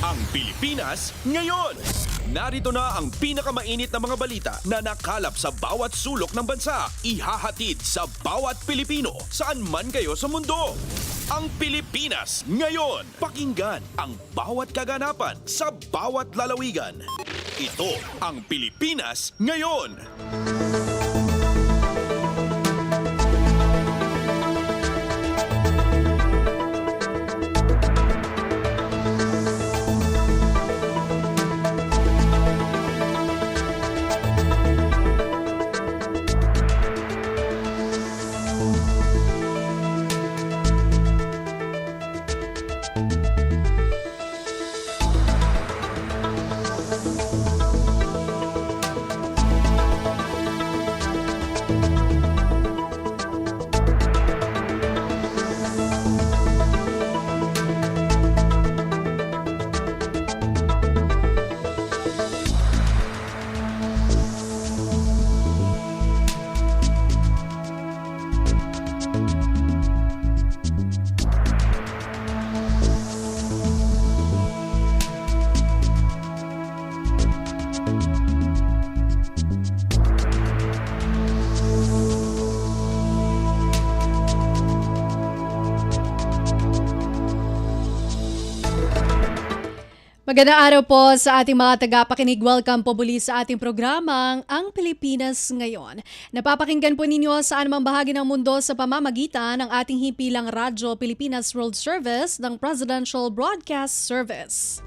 Ang Pilipinas ngayon. Narito na ang pinakamainit na mga balita na nakalap sa bawat sulok ng bansa. Ihahatid sa bawat Pilipino saan man kayo sa mundo. Ang Pilipinas ngayon. Pakinggan ang bawat kaganapan sa bawat lalawigan. Ito ang Pilipinas ngayon. Magandang araw po sa ating mga tagapakinig. Welcome po muli sa ating programang Ang Pilipinas Ngayon. Napapakinggan po ninyo saan mang bahagi ng mundo sa pamamagitan ng ating himpilang Radyo Pilipinas World Service ng Presidential Broadcast Service.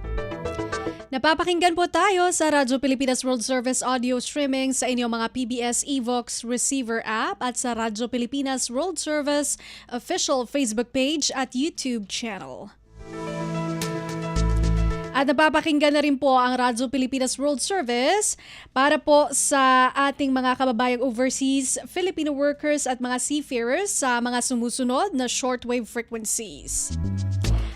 Napapakinggan po tayo sa Radyo Pilipinas World Service audio streaming sa inyong mga PBS Evox receiver app at sa Radyo Pilipinas World Service official Facebook page at YouTube channel. At napapakinggan na rin po ang Radyo Pilipinas World Service para po sa ating mga kababayang overseas Filipino workers at mga seafarers sa mga sumusunod na shortwave frequencies.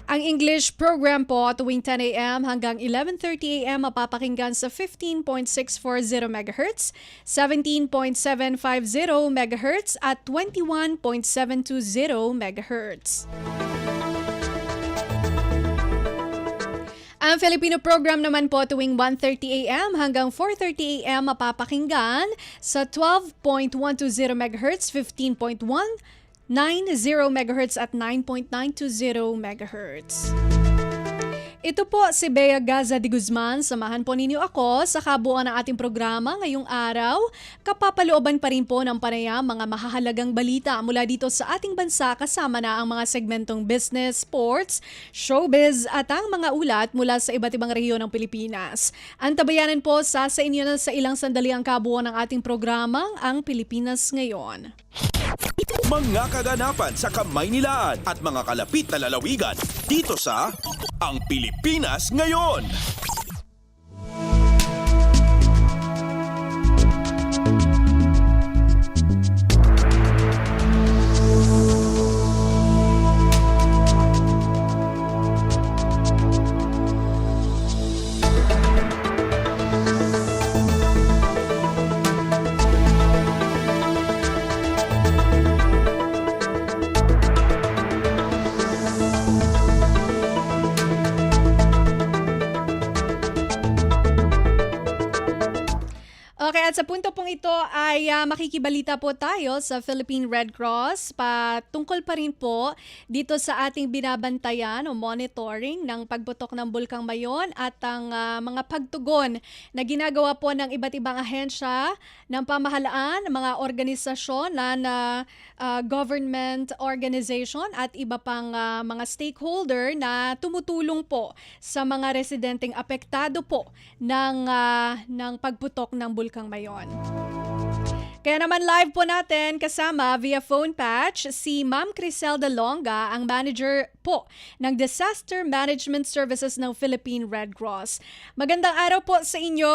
Ang English program po tuwing 10 a.m. hanggang 11:30 a.m. mapapakinggan sa 15.640 MHz, 17.750 MHz at 21.720 MHz. Ang Filipino program naman po tuwing 1:30 a.m. hanggang 4:30 a.m. mapapakinggan sa 12.120 MHz, 15.190 MHz at 9.920 MHz. Ito po si Bea Gaza de Guzman. Samahan po ninyo ako sa kabuuan ng ating programa ngayong araw. Kapapalooban pa rin po ng panayam mga mahahalagang balita mula dito sa ating bansa kasama na ang mga segmentong business, sports, showbiz at ang mga ulat mula sa iba't ibang rehiyon ng Pilipinas. Antabayanan po sa inyo na sa ilang sandali ang kabuuan ng ating programang Ang Pilipinas Ngayon. Mga kaganapan sa Kamaynilaan at mga kalapit na lalawigan dito sa Ang Pilipinas Ngayon. Okay, at sa punto pong ito ay makikibalita po tayo sa Philippine Red Cross patungkol pa rin po dito sa ating binabantayan o monitoring ng pagputok ng Bulkang Mayon at ang mga pagtugon na ginagawa po ng iba't ibang ahensya ng pamahalaan, mga organisasyon na government organization at iba pang mga stakeholder na tumutulong po sa mga residenteng apektado po ng pagputok ng Bulkang Mayon. Kaya naman live po natin kasama via phone patch si Ma'am Criselda Longa, ang manager po ng Disaster Management Services ng Philippine Red Cross. Magandang araw po sa inyo,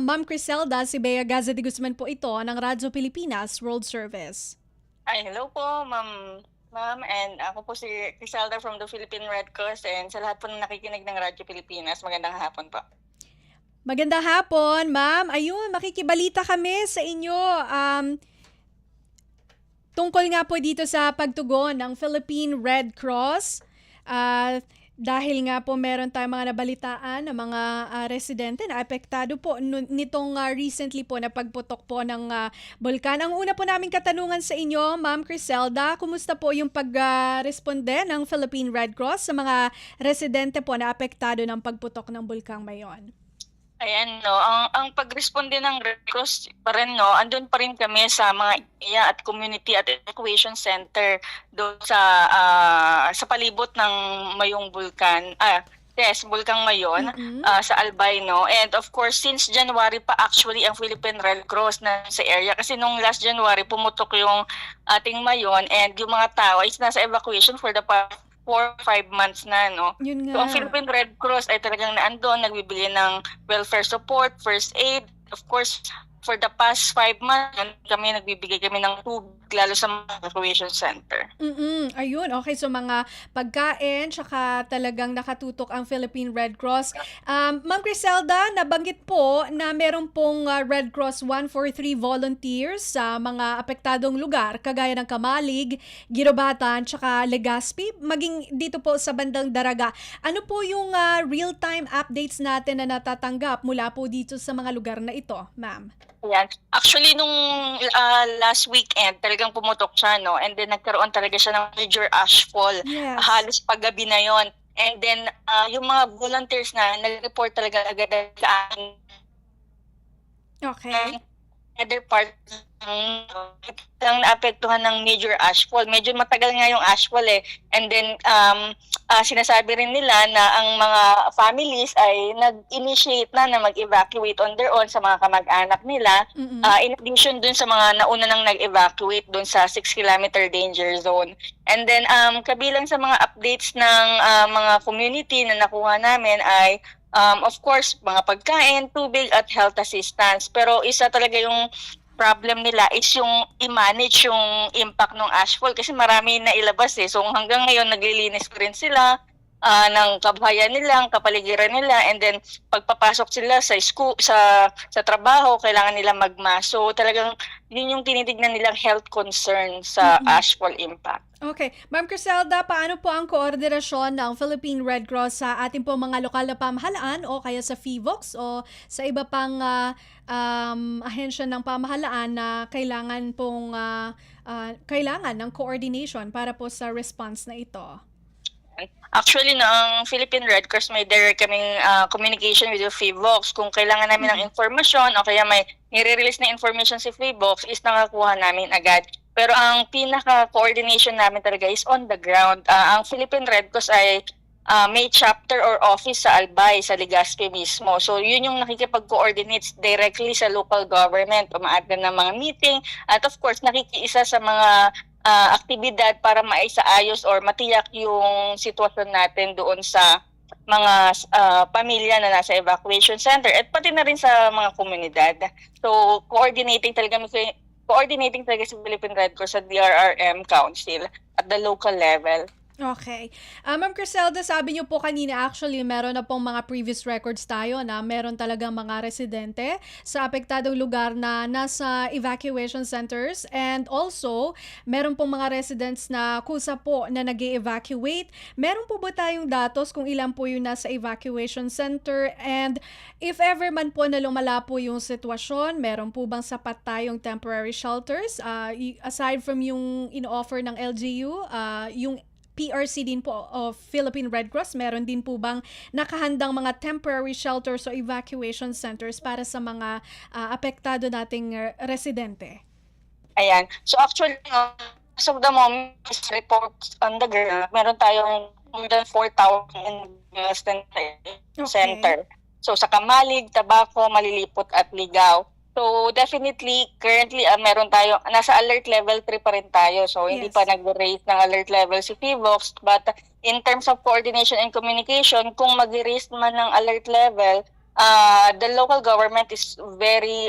Ma'am Criselda. Si Bea Gaza de Guzman po ito ng Radyo Pilipinas World Service. Ay, hello po, Ma'am, and ako po si Criselda from the Philippine Red Cross, and sa lahat po na nakikinig ng Radyo Pilipinas, magandang hapon po. Magandang hapon, ma'am. Ayun, makikibalita kami sa inyo. Tungkol nga po dito sa pagtugon ng Philippine Red Cross Dahil nga po meron tayong mga nabalitaan ng mga residente na apektado po nitong recently po na pagputok po ng bulkan. Ang una po naming katanungan sa inyo, Ma'am Criselda, kumusta po yung pagresponde ng Philippine Red Cross sa mga residente po na apektado ng pagputok ng bulkang Mayon? Ayan, no, ang pagresponde ng Red Cross pa rin, no, andun pa rin kami sa mga area at community at evacuation center doon sa palibot ng Mayong Bulkan. Bulkang Mayon sa Albay, no. And of course, since January pa actually ang Philippine Red Cross na sa area kasi nung last January pumutok yung ating Mayon and yung mga tao is nasa evacuation for the past 4-5 months na, no? Yun nga. So, ang Philippine Red Cross ay talagang naandun, nagbibigay ng welfare support, first aid. Of course, for the past 5 months, nagbibigay kami ng tubig, lalo sa mga evacuation center. Ayun, okay. So mga pagkain, tsaka talagang nakatutok ang Philippine Red Cross. Ma'am Criselda, nabanggit po na meron pong Red Cross 143 volunteers sa mga apektadong lugar, kagaya ng Kamalig, Girobatan, tsaka Legazpi, maging dito po sa bandang Daraga. Ano po yung real-time updates natin na natatanggap mula po dito sa mga lugar na ito, ma'am? Yan. Actually, nung last weekend, talagang pumutok siya, no? And then nagkaroon talaga siya ng major ashfall. Yes. Halos paggabi na yon. And then, yung mga volunteers na nag-report talaga agad sa akin. Okay. Other part lang naapektuhan ng major ashfall. Medyo matagal nga yung ashfall eh. And then sinasabi rin nila na ang mga families ay nag-initiate na mag-evacuate on their own sa mga kamag-anak nila. In addition dun sa mga nauna nang nag-evacuate dun sa 6-kilometer danger zone. And then kabilang sa mga updates ng mga community na nakuha namin ay of course, mga pagkain, tubig at health assistance. Pero isa talaga yung problem nila is yung i-manage yung impact ng ashfall kasi marami na ilabas eh. So hanggang ngayon naglilinis pa rin sila ng kabahayan nila, ang kapaligiran nila, and then pagpapasok sila sa school, sa trabaho, kailangan nila magmask. So talagang yun yung tinitignan nilang health concern sa ashfall impact. Okay. Ma'am Criselda, paano po ang koordinasyon ng Philippine Red Cross sa ating po mga lokal na pamahalaan o kaya sa PHIVOLCS o sa iba pang ahensya ng pamahalaan na kailangan ng coordination para po sa response na ito? Actually, ng Philippine Red Cross, may direct kaming communication with the PHIVOLCS. Kung kailangan namin ng informasyon o kaya may nire-release na information si PHIVOLCS, is nakakuha namin agad. Pero ang pinaka-coordination namin talaga is on the ground. Ang Philippine Red Cross ay may chapter or office sa Albay, sa Legazpi mismo. So yun yung nakikipag-coordinate directly sa local government, umaattend ng mga meeting, at of course nakikiisa sa mga aktibidad para maisaayos or matiyak yung sitwasyon natin doon sa mga pamilya na nasa evacuation center at pati na rin sa mga komunidad. So coordinating talaga sa Philippine Red Cross sa DRRM Council at the local level. Okay. Ma'am Criselda, sabi niyo po kanina actually meron na pong mga previous records tayo na meron talagang mga residente sa apektadong lugar na nasa evacuation centers, and also meron pong mga residents na kusa po na nag-evacuate. Meron po ba tayong datos kung ilan po yung nasa evacuation center, and if ever man po na lumala po yung sitwasyon, meron po bang sapat tayong temporary shelters? Aside from yung in-offer ng LGU, yung PRC din po of Philippine Red Cross, meron din po bang nakahandang mga temporary shelters o evacuation centers para sa mga apektado nating residente? Ayan. So actually, as of the moment, reports on the ground, meron tayong more than 4,000 in center. So sa Kamalig, Tabaco, Malilipot at Ligao. So definitely, currently meron tayo, nasa alert level 3 pa rin tayo. So hindi pa nag-raise ng alert level si PHIVOLCS. But in terms of coordination and communication, kung mag-raise man ng alert level, the local government is very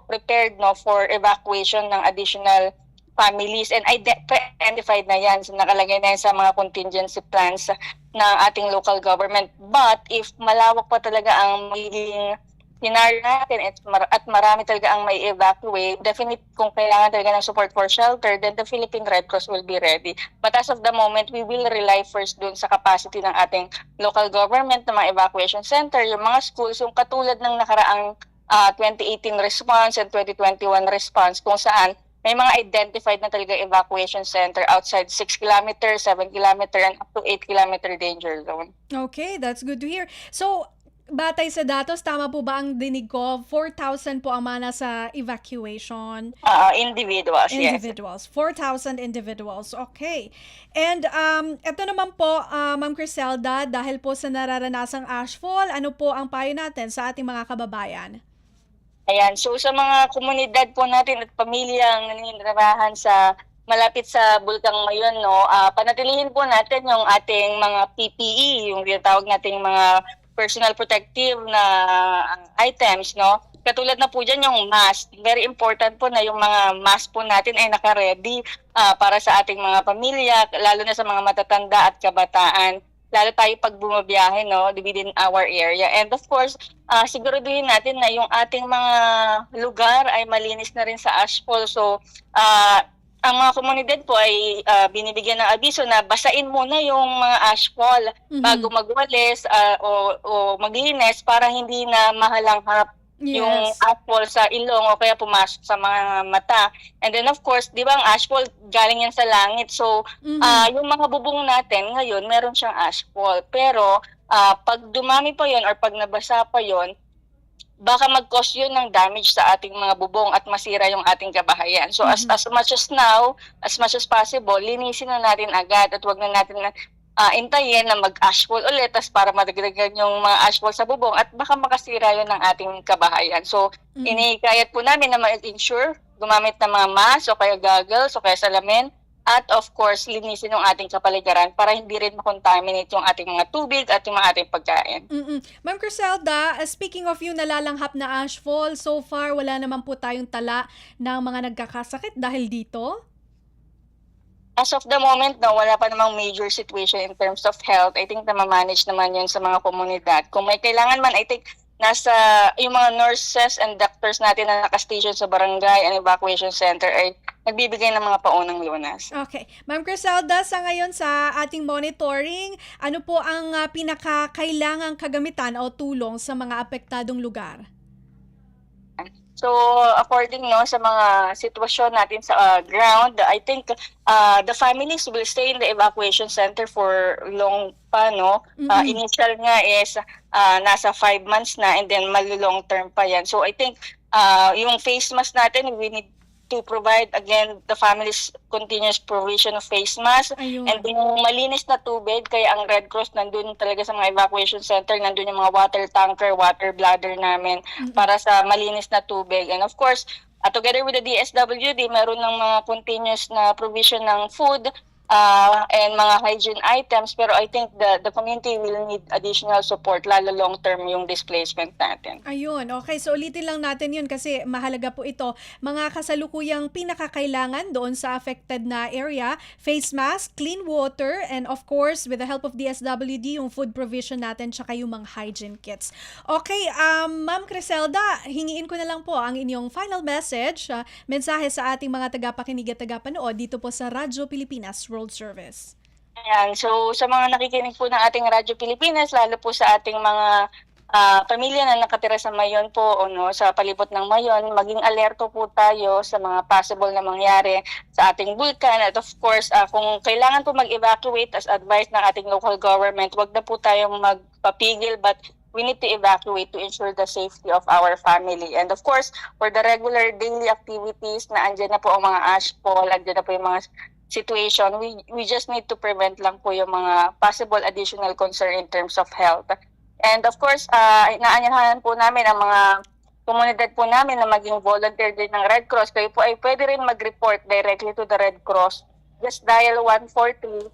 prepared for evacuation ng additional families, and identified na yan. So nakalagay na yan sa mga contingency plans ng ating local government. But if malawak pa talaga ang magiging hinire natin at marami talaga ang may evacuate, definitely kung kailangan talaga ng support for shelter, then the Philippine Red Cross will be ready. But as of the moment, we will rely first dun sa capacity ng ating local government na mga evacuation center, yung mga schools, yung katulad ng nakaraang 2018 response and 2021 response kung saan may mga identified na talaga evacuation center outside 6 kilometer, 7 kilometer, and up to 8 kilometer danger zone. Okay, that's good to hear. So, batay sa datos, tama po ba ang dinig ko? 4,000 po ang mga nasa evacuation. Individuals, yes. Individuals. 4,000 individuals. Okay. And ito naman po, Ma'am Criselda, dahil po sa nararanasang ashfall, ano po ang payo natin sa ating mga kababayan? Ayan, so sa mga komunidad po natin at pamilyang naninirahan sa malapit sa Bulkang Mayon, no, panatilihin po natin yung ating mga PPE, yung tinatawag nating mga personal protective na items, no. Katulad na po dyan yung mask. Very important po na yung mga mask po natin ay naka-ready para sa ating mga pamilya, lalo na sa mga matatanda at kabataan. Lalo tayo pag bumabiyahe, no, within our area. And of course, siguraduhin natin na yung ating mga lugar ay malinis na rin sa ashfall. So, ang mga komunidad po ay binibigyan ng abiso na basain muna yung mga ashfall bago magwalis o maglinis para hindi na mahalanghap yung ashfall sa ilong o kaya pumasok sa mga mata. And then of course, di ba ang ashfall galing yan sa langit. So, yung mga bubong natin ngayon, meron siyang ashfall. Pero, pag dumami pa yon or pag nabasa pa yon, baka mag-cause yun ng damage sa ating mga bubong at masira yung ating kabahayan. So, as much as now, as much as possible, linisin na natin agad at wag na natin intayin na mag-ashfall ulit para madagdagan yung mga ashfall sa bubong at baka makasira yun ng ating kabahayan. So, inikayat po namin na ma-ensure gumamit ng mga mask o kaya goggles o kaya salamin at of course, linisin yung ating kapaligiran para hindi rin makontaminate yung ating mga tubig at yung mga ating pagkain. Ma'am Criselda, speaking of yung nalalanghap na ashfall, so far wala naman po tayong tala ng mga nagkakasakit dahil dito? As of the moment, no, wala pa namang major situation in terms of health. I think na ma-manage naman yun sa mga komunidad. Kung may kailangan man, I think nasa yung mga nurses and doctors natin na nakastation sa barangay and evacuation center ay nagbibigay ng mga paunang lunas. Okay. Ma'am Criselda, sa ngayon sa ating monitoring, ano po ang pinakakailangang kagamitan o tulong sa mga apektadong lugar? So, according sa mga sitwasyon natin sa ground, I think the families will stay in the evacuation center for long pa, no? Initial nga is nasa 5 months na and then long term pa yan. So, I think yung face mask natin, we need to provide again the family's continuous provision of face mask. Ayun. And yung malinis na tubig, kaya ang Red Cross nandun talaga sa mga evacuation center, nandun yung mga water tanker, water bladder namin para sa malinis na tubig. And of course, together with the DSWD, meron ng mga continuous na provision ng food and mga hygiene items, pero I think the community will need additional support, lalo long term yung displacement natin. Ayun, okay. So ulitin lang natin yun kasi mahalaga po ito. Mga kasalukuyang pinakakailangan doon sa affected na area, face mask, clean water, and of course, with the help of DSWD, yung food provision natin, tsaka yung mga hygiene kits. Okay, Ma'am Criselda, hingiin ko na lang po ang inyong final message, mensahe sa ating mga tagapakinig at tagapanood dito po sa Radyo Pilipinas World Service. Ayan, so sa mga nakikinig po ng ating Radyo Pilipinas, lalo po sa ating mga pamilya na nakatira sa Mayon po sa palibot ng Mayon, maging alerto po tayo sa mga possible na mangyari sa ating bulkan. At of course, kung kailangan po mag-evacuate as advised ng ating local government, wag na po tayong magpapigil but we need to evacuate to ensure the safety of our family. And of course, for the regular daily activities na andyan na po ang mga ashfall, andyan na po yung mga situation, we just need to prevent lang po yung mga possible additional concern in terms of health. And of course, inaanyahan po namin ang mga komunidad po namin na maging volunteer din ng Red Cross. Kayo po ay pwede rin mag-report directly to the Red Cross. Just dial 143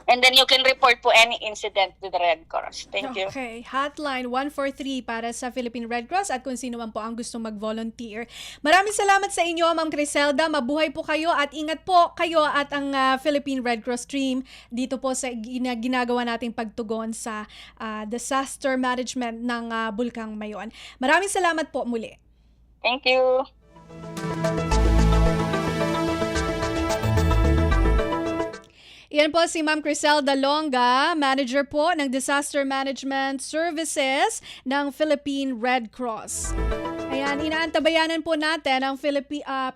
And then you can report po any incident to the Red Cross. Thank you. Okay, hotline 143 para sa Philippine Red Cross at kung sino man po ang gustong mag-volunteer. Maraming salamat sa inyo, Ma'am Criselda. Mabuhay po kayo at ingat po kayo at ang Philippine Red Cross team dito po sa ginagawa nating pagtugon sa disaster management ng Bulkang Mayon. Maraming salamat po muli. Thank you. Iyan po si Ma'am Criselda Longa, manager po ng Disaster Management Services ng Philippine Red Cross. Ayan, inaantabayanan po natin ang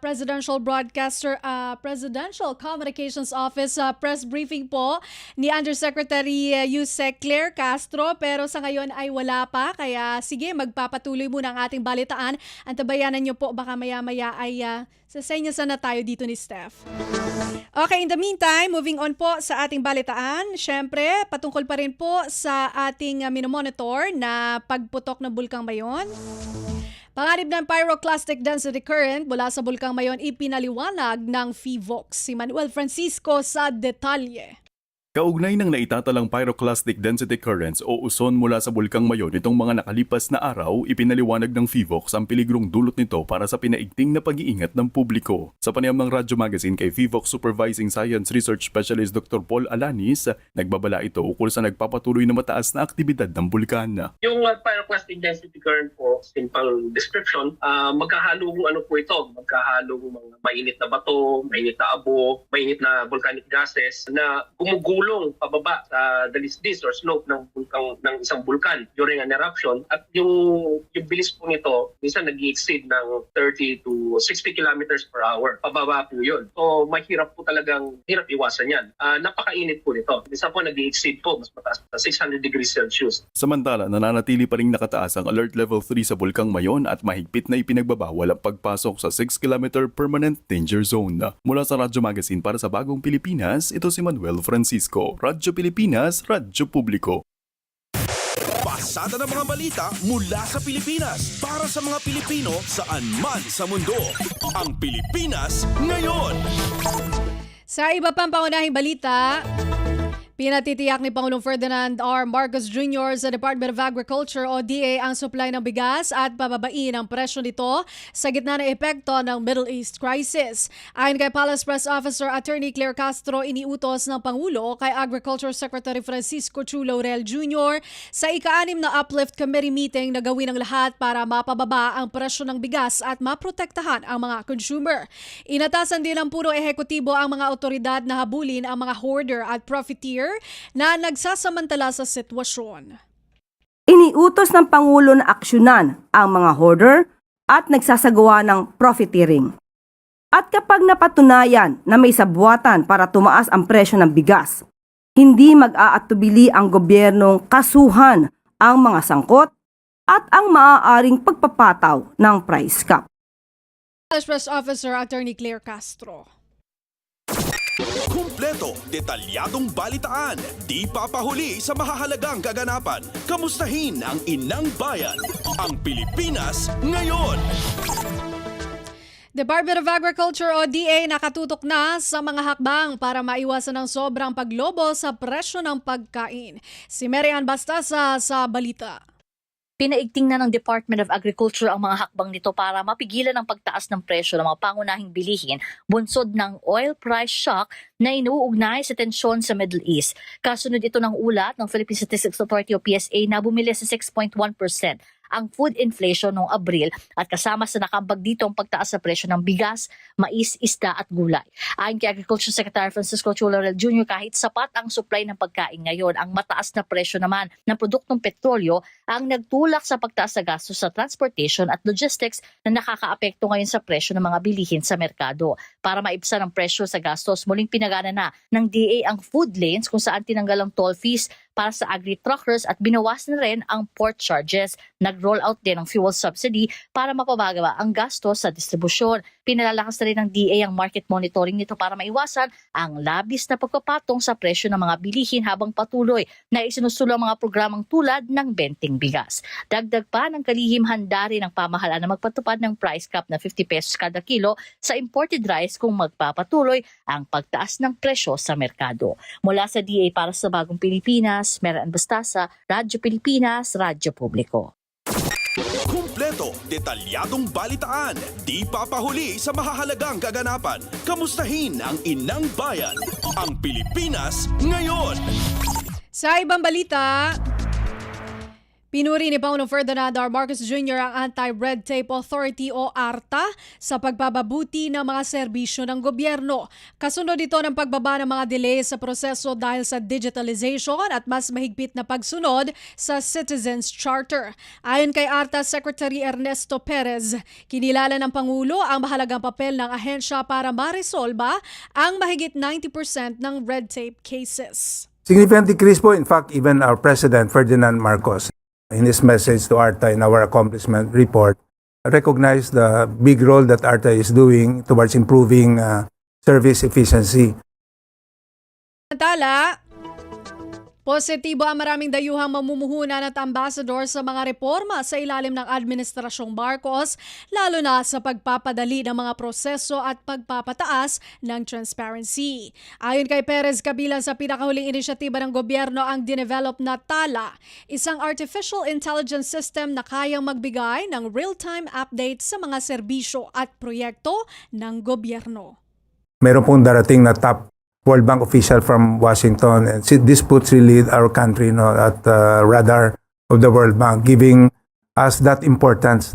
Presidential Presidential Communications Office press briefing po ni Undersecretary Yusek Claire Castro, pero sa ngayon ay wala pa, kaya sige, magpapatuloy muna ang ating balitaan. Antabayanan niyo po, baka maya-maya ay sasenyasan na tayo dito ni Steph. Okay, in the meantime, moving on po sa ating balitaan. Syempre, patungkol pa rin po sa ating minomonitor na pagputok ng Bulkang Mayon. Panganib ng pyroclastic density current mula sa Bulkang Mayon ipinaliwanag ng PHIVOLCS. Si Manuel Francisco sa detalye. Kaugnay ng naitatalang pyroclastic density currents o uson mula sa Bulkang Mayon nitong mga nakalipas na araw, ipinaliwanag ng PHIVOLCS ang peligrong dulot nito para sa pinaigting na pag-iingat ng publiko. Sa panayam ng Radyo Magazine kay PHIVOLCS Supervising Science Research Specialist Dr. Paul Alanis, nagbabala ito ukol sa nagpapatuloy na mataas na aktibidad ng bulkan. Yung pyroclastic density current po, simple description, magkahalong ano po ito, magkahalong mga mainit na bato, mainit na abo, mainit na volcanic gases na gumugulong pababa sa dalisdis or slope ng isang bulkan during an eruption, at yung bilis po nito minsan nag-exceed ng 30 to 60 kilometers per hour. Pababa po yun. So mahirap po talagang, hirap iwasan yan. Napakainit po nito. Minsan po nag-exceed po, mas mataas sa 600 degrees Celsius. Samantala, nananatili pa rin nakataas ang Alert Level 3 sa Bulkang Mayon at mahigpit na ipinagbabawal ang pagpasok sa 6-kilometer permanent danger zone. Mula sa Radyo Magazine para sa Bagong Pilipinas, ito si Manuel Francisco. Radyo Pilipinas, Radyo Publiko. Pasada ng mga balita mula sa Pilipinas para sa mga Pilipino saan man sa mundo. Ang Pilipinas ngayon. Sa iba pang pangunahing balita, pinatitiyak ni Pangulong Ferdinand R. Marcos Jr. sa Department of Agriculture o DA ang supply ng bigas at pababain ang presyo nito sa gitna ng epekto ng Middle East crisis. Ayon kay Palace Press Officer Attorney Claire Castro, iniutos ng Pangulo kay Agriculture Secretary Francisco Chu Laurel Jr. sa ika-6 na Uplift Committee meeting na gawin ang lahat para mapababa ang presyo ng bigas at maprotektahan ang mga consumer. Inatasan din ng puro ehekutibo ang mga otoridad na habulin ang mga hoarder at profiteer na nagsasamantala sa sitwasyon. Iniutos ng Pangulo na aksyonan ang mga hoarder at nagsasagawa ng profiteering. At kapag napatunayan na may sabwatan para tumaas ang presyo ng bigas, hindi mag-aatubili ang gobyernong kasuhan ang mga sangkot at ang maaaring pagpapataw ng price cap. Press Officer Attorney Claire Castro. Kumpleto, detalyadong balitaan, di papahuli sa mahahalagang kaganapan. Kamustahin ang inang bayan, ang Pilipinas ngayon. Department of Agriculture o DA nakatutok na sa mga hakbang para maiwasan ang sobrang paglobo sa presyo ng pagkain. Si Mary Ann Bastasa sa balita. Pinaigting na ng Department of Agriculture ang mga hakbang nito para mapigilan ang pagtaas ng presyo ng mga pangunahing bilihin bunsod ng oil price shock na inuugnay sa tensyon sa Middle East. Kasunod ito ng ulat ng Philippine Statistics Authority o PSA na bumili sa 6.1% ang food inflation noong Abril at kasama sa nakambag dito ang pagtaas sa presyo ng bigas, mais, isda at gulay. Ayon kay Agriculture Secretary Francisco Chu Laurel Jr., kahit sapat ang supply ng pagkain ngayon, ang mataas na presyo naman ng produktong petrolyo ang nagtulak sa pagtaas sa gastos sa transportation at logistics na nakakaapekto ngayon sa presyo ng mga bilihin sa merkado. Para maibsan ang presyo sa gastos, muling pinagana na ng DA ang food lanes kung saan tinanggal ang toll fees para sa agri-truckers at binawas na rin ang port charges. Nag-roll out din ng fuel subsidy para mapababa ang gasto sa distribusyon. Pinalalakas na rin ng DA ang market monitoring nito para maiwasan ang labis na pagpapatong sa presyo ng mga bilihin habang patuloy na isinusulong ang mga programang tulad ng benting bigas. Dagdag pa ng kalihim, handa rin ang pamahalaan na magpatupad ng price cap na 50 pesos kada kilo sa imported rice kung magpapatuloy ang pagtaas ng presyo sa merkado. Mula sa DA para sa Bagong Pilipinas, Meran Bastasa, Radyo Pilipinas, Radyo Publiko. Kumpleto, detalyadong balitaan, di papahuli sa mahahalagang kaganapan. Kamustahin ang inang bayan, ang Pilipinas ngayon. Sa ibang balita, pinuri ni Pangulong Ferdinand R. Marcos Jr. ang Anti-Red Tape Authority o ARTA sa pagbababuti ng mga serbisyo ng gobyerno. Kasunod ito ng pagbaba ng mga delay sa proseso dahil sa digitalization at mas mahigpit na pagsunod sa Citizens Charter. Ayon kay ARTA Secretary Ernesto Perez, kinilala ng Pangulo ang mahalagang papel ng ahensya para maresolba ang mahigit 90% ng red tape cases. Significant decrease po, in fact, even our President Ferdinand Marcos, in his message to ARTA in our accomplishment report, recognized the big role that ARTA is doing towards improving service efficiency. Samantala, positibo ang maraming dayuhang mamumuhunan at ambassador sa mga reforma sa ilalim ng Administrasyong Marcos, lalo na sa pagpapadali ng mga proseso at pagpapataas ng transparency. Ayon kay Perez, kabilang sa pinakahuling inisyatiba ng gobyerno ang dinevelop na TALA, isang artificial intelligence system na kayang magbigay ng real-time update sa mga serbisyo at proyekto ng gobyerno. Meron pong darating na top World Bank official from Washington, and this puts really our country at radar of the World Bank, giving us that importance.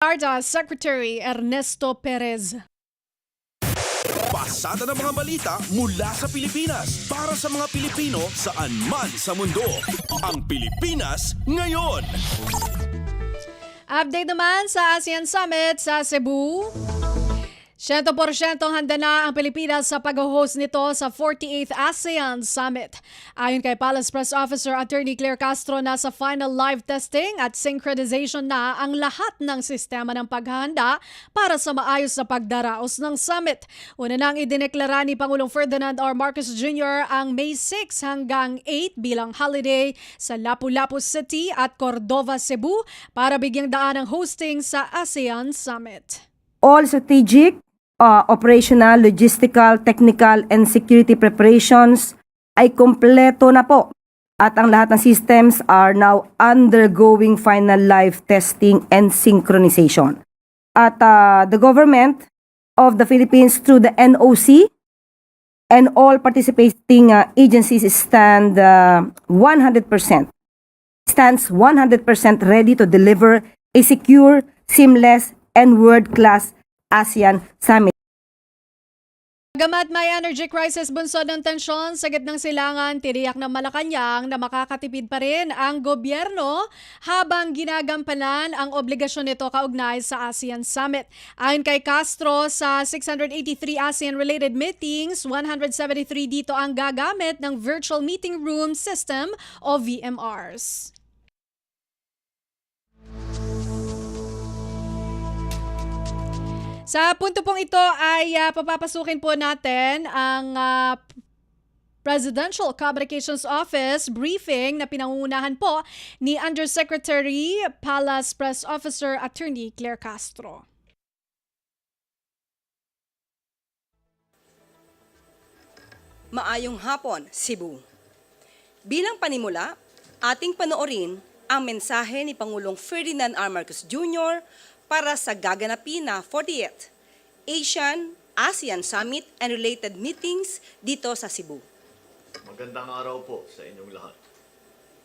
ARTA Secretary Ernesto Perez. Pasada ng mga balita mula sa Pilipinas para sa mga Pilipino saan man sa mundo. Ang Pilipinas ngayon. Update naman sa ASEAN Summit sa Cebu. 100% handa na ang Pilipinas sa pag-host nito sa 48th ASEAN Summit. Ayon kay Palace Press Officer Attorney Claire Castro, nasa final live testing at synchronization na ang lahat ng sistema ng paghahanda para sa maayos na pagdaraos ng summit. Una nang idineklara ni Pangulong Ferdinand R. Marcos Jr. ang May 6 hanggang 8 bilang holiday sa Lapu-Lapu City at Cordova, Cebu para bigyang daan ang hosting sa ASEAN Summit. All strategic, operational, logistical, technical, and security preparations ay kompleto na po. At ang lahat ng systems are now undergoing final live testing and synchronization. At the government of the Philippines through the NOC and all participating agencies stands 100% ready to deliver a secure, seamless, and world-class ASEAN Summit. Bagamat may energy crisis bunsod ng tensyon sa gitnang silangan, tiniyak ng Malacanang na makakatipid pa rin ang gobyerno habang ginagampanan ang obligasyon nito kaugnay sa ASEAN Summit. Ayon kay Castro, sa 683 ASEAN-related meetings, 173 dito ang gagamit ng Virtual Meeting Room System o VMRs. Sa punto pong ito ay papapasukin po natin ang Presidential Communications Office briefing na pinangungunahan po ni Undersecretary Palace Press Officer Attorney Claire Castro. Maayong hapon, Cebu. Bilang panimula, ating panoorin ang mensahe ni Pangulong Ferdinand R. Marcos Jr. para sa gaganapin na 48th ASEAN Summit and related meetings dito sa Cebu. Magandang araw po sa inyong lahat.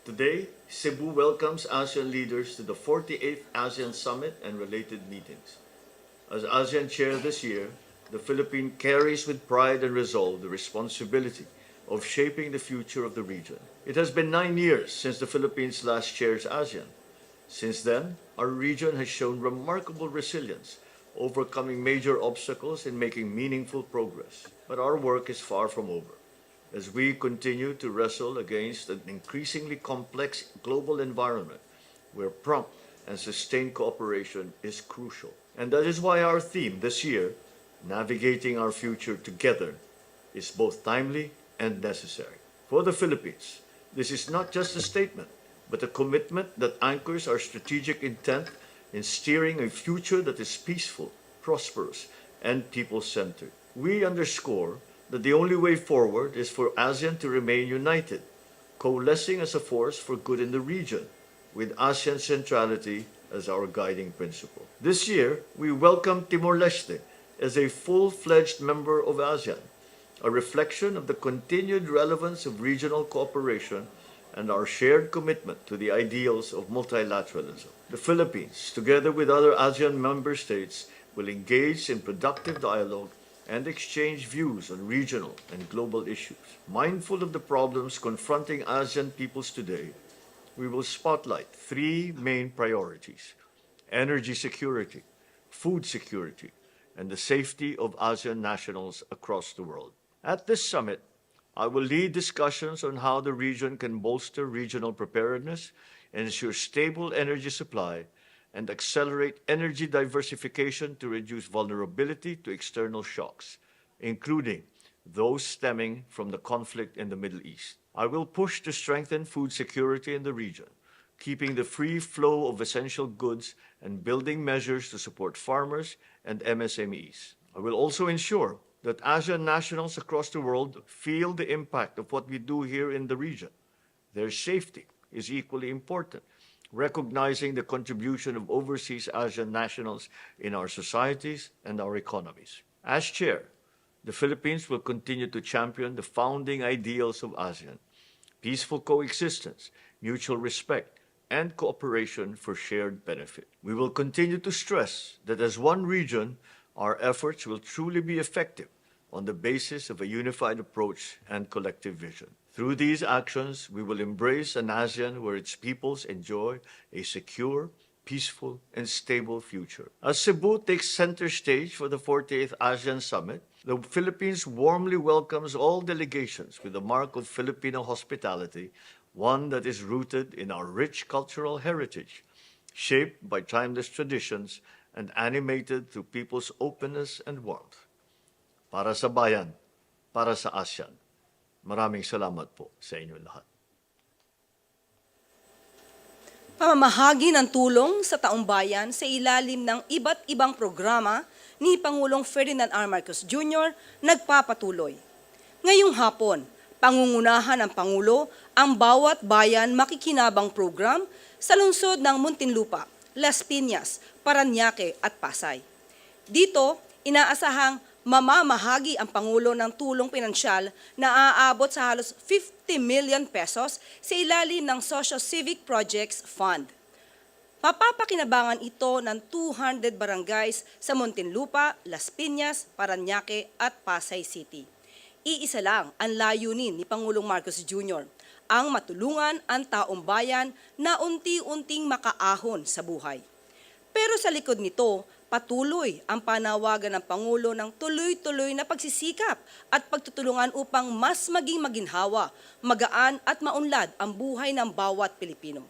Today, Cebu welcomes ASEAN leaders to the 48th ASEAN Summit and related meetings. As ASEAN Chair this year, the Philippines carries with pride and resolve the responsibility of shaping the future of the region. It has been 9 years since the Philippines last chairs ASEAN. Since then, our region has shown remarkable resilience, overcoming major obstacles and making meaningful progress. But our work is far from over. as we continue to wrestle against an increasingly complex global environment where prompt and sustained cooperation is crucial. And that is why our theme this year, Navigating Our Future Together, is both timely and necessary. For the Philippines, this is not just a statement, but a commitment that anchors our strategic intent in steering a future that is peaceful, prosperous, and people-centered. We underscore that the only way forward is for ASEAN to remain united, coalescing as a force for good in the region, with ASEAN centrality as our guiding principle. This year, we welcome Timor-Leste as a full-fledged member of ASEAN, a reflection of the continued relevance of regional cooperation and our shared commitment to the ideals of multilateralism. The Philippines, together with other ASEAN member states, will engage in productive dialogue and exchange views on regional and global issues. Mindful of the problems confronting ASEAN peoples today, we will spotlight three main priorities: energy security, food security, and the safety of ASEAN nationals across the world. At this summit, I will lead discussions on how the region can bolster regional preparedness, ensure stable energy supply, and accelerate energy diversification to reduce vulnerability to external shocks, including those stemming from the conflict in the Middle East. I will push to strengthen food security in the region, keeping the free flow of essential goods and building measures to support farmers and MSMEs. I will also ensure that ASEAN nationals across the world feel the impact of what we do here in the region. Their safety is equally important, recognizing the contribution of overseas ASEAN nationals in our societies and our economies. As chair, the Philippines will continue to champion the founding ideals of ASEAN: peaceful coexistence, mutual respect, and cooperation for shared benefit. We will continue to stress that as one region, our efforts will truly be effective on the basis of a unified approach and collective vision. Through these actions, we will embrace an ASEAN where its peoples enjoy a secure, peaceful, and stable future. As Cebu takes center stage for the 48th ASEAN Summit, the Philippines warmly welcomes all delegations with a mark of Filipino hospitality, one that is rooted in our rich cultural heritage, shaped by timeless traditions and animated through people's openness and warmth. Para sa bayan, para sa ASEAN. Maraming salamat po sa inyo lahat. Pamamahagi ng tulong sa taong bayan sa ilalim ng iba't ibang programa ni Pangulong Ferdinand R. Marcos Jr. nagpapatuloy. Ngayong hapon, pangungunahan ng Pangulo ang Bawat Bayan Makikinabang program sa lungsod ng Muntinlupa, Las Piñas, Parañaque at Pasay. Dito, inaasahang mamamahagi ang Pangulo ng tulong pinansyal na aabot sa halos 50 million pesos sa ilalim ng Socio-Civic Projects Fund. Mapapakinabangan ito ng 200 barangays sa Muntinlupa, Las Piñas, Parañaque at Pasay City. Iisa lang ang layunin ni Pangulong Marcos Jr., ang matulungan ang taong bayan na unti-unting makaahon sa buhay. Pero sa likod nito, patuloy ang panawagan ng Pangulo ng tuloy-tuloy na pagsisikap at pagtutulungan upang mas maging maginhawa, magaan at maunlad ang buhay ng bawat Pilipino.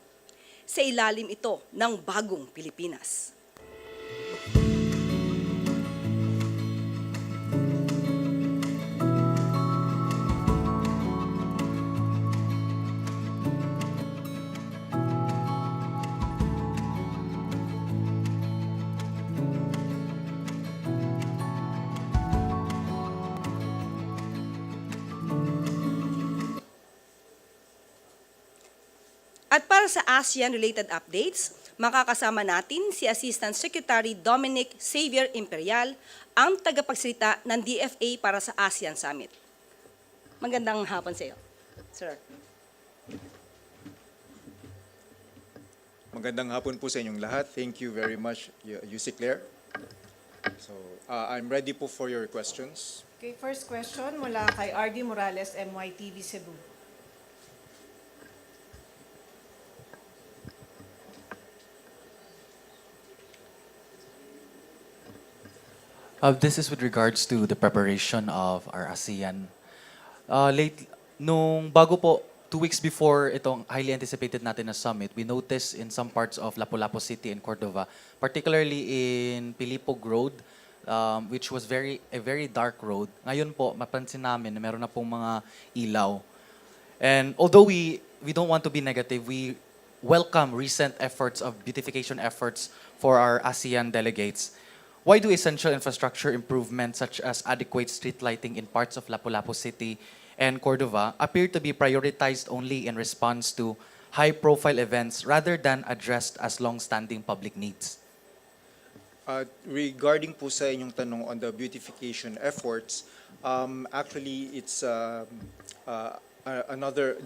Sa ilalim ito ng Bagong Pilipinas. At para sa ASEAN-related updates, makakasama natin si Assistant Secretary Dominic Xavier Imperial, ang tagapagsalita ng DFA para sa ASEAN Summit. Magandang hapon sa iyo, sir. Magandang hapon po sa inyong lahat. Thank you very much, UC Claire. So, I'm ready po for your questions. Okay, first question mula kay RD Morales, MYTV Cebu. This is with regards to the preparation of our ASEAN. Nung bago po, 2 weeks before itong highly anticipated natin na summit, we noticed in some parts of Lapu-Lapu City and Cordova, particularly in Pilipog Road, which was a very dark road. Ngayon po, mapansin namin na meron na pong mga ilaw. And although we don't want to be negative, we welcome recent efforts of beautification efforts for our ASEAN delegates. Why do essential infrastructure improvements such as adequate street lighting in parts of Lapu-Lapu City and Cordova appear to be prioritized only in response to high-profile events rather than addressed as long-standing public needs? Regarding po sa inyong tanong on the beautification efforts, actually it's another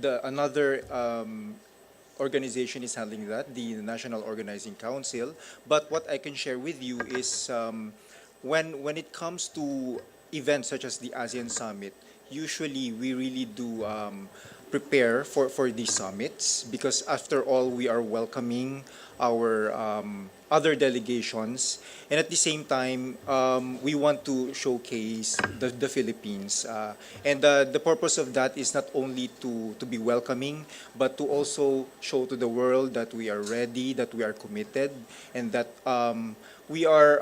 organization is handling that, the National Organizing Council. But what I can share with you is when it comes to events such as the ASEAN Summit, usually we really do prepare for these summits because after all we are welcoming our other delegations, and at the same time we want to showcase the Philippines, and the purpose of that is not only to be welcoming but to also show to the world that we are ready, that we are committed, and that we are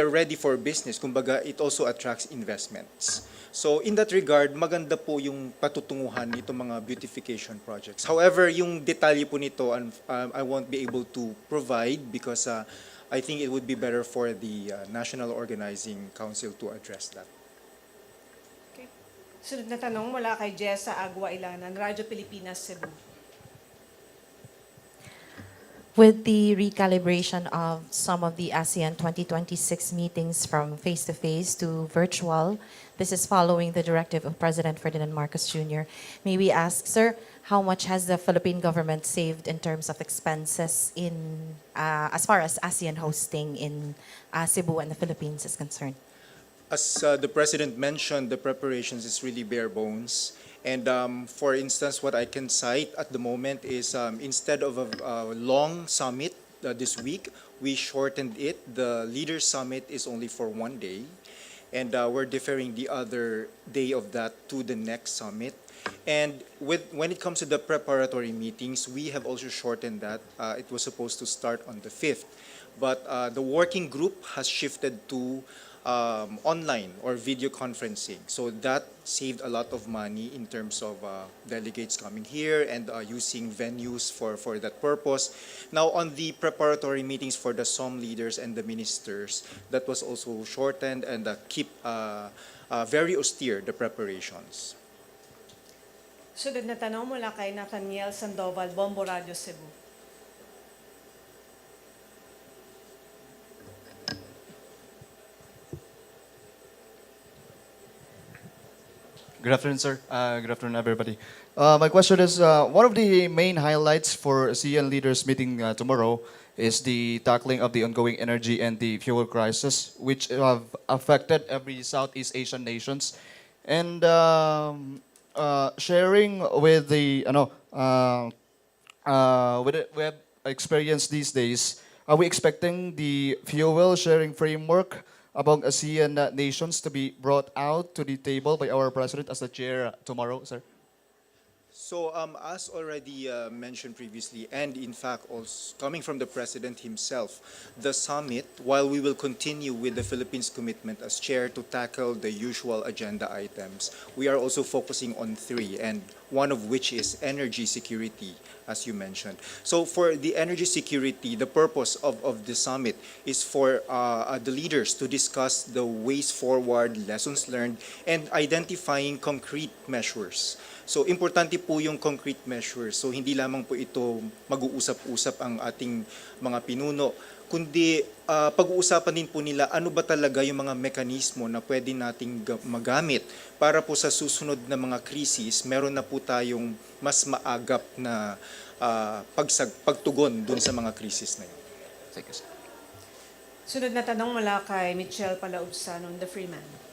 ready for business. Kumbaga, it also attracts investments. So in that regard, maganda po yung patutunguhan nitong mga beautification projects. However, yung detalye po nito, I won't be able to provide because I think it would be better for the National Organizing Council to address that. Okay. Sunod na tanong mula kay Jessa Agua Ilanan, Radyo Pilipinas, Cebu. With the recalibration of some of the ASEAN 2026 meetings from face-to-face to virtual, this is following the directive of President Ferdinand Marcos Jr. May we ask, sir, how much has the Philippine government saved in terms of expenses in as far as ASEAN hosting in Cebu and the Philippines is concerned? As the President mentioned, the preparations is really bare bones. And for instance, what I can cite at the moment is instead of a long summit this week, we shortened it. The Leaders Summit is only for 1 day. And we're deferring the other day of that to the next summit. And when it comes to the preparatory meetings, we have also shortened that. It was supposed to start on the 5th. But the working group has shifted to online or video conferencing. So that saved a lot of money in terms of delegates coming here and using venues for that purpose. Now on the preparatory meetings for the SOM leaders and the ministers, that was also shortened and keep very austere the preparations. Sunod na tanong mula kay Nathaniel Sandoval, Bombo Radio, Cebu. Good afternoon, sir. Good afternoon, everybody. My question is, one of the main highlights for ASEAN leaders meeting tomorrow is the tackling of the ongoing energy and the fuel crisis, which have affected every Southeast Asian nations. And sharing with the, we have experience these days, are we expecting the fuel sharing framework among ASEAN nations to be brought out to the table by our president as the chair tomorrow, sir? So as already mentioned previously, and in fact also coming from the President himself, the summit, while we will continue with the Philippines' commitment as chair to tackle the usual agenda items, we are also focusing on 3, and one of which is energy security, as you mentioned. So for the energy security, the purpose of the summit is for the leaders to discuss the ways forward, lessons learned, and identifying concrete measures. So importante po yung concrete measures. So hindi lamang po ito mag-uusap-usap ang ating mga pinuno, kundi pag-uusapan din po nila ano ba talaga yung mga mekanismo na pwede nating magamit para po sa susunod na mga krisis, meron na po tayong mas maagap na pagtugon dun sa mga krisis na yun. Thank you, sir. Sunod na tanong mula kay Michelle Palautsanon, The Freeman.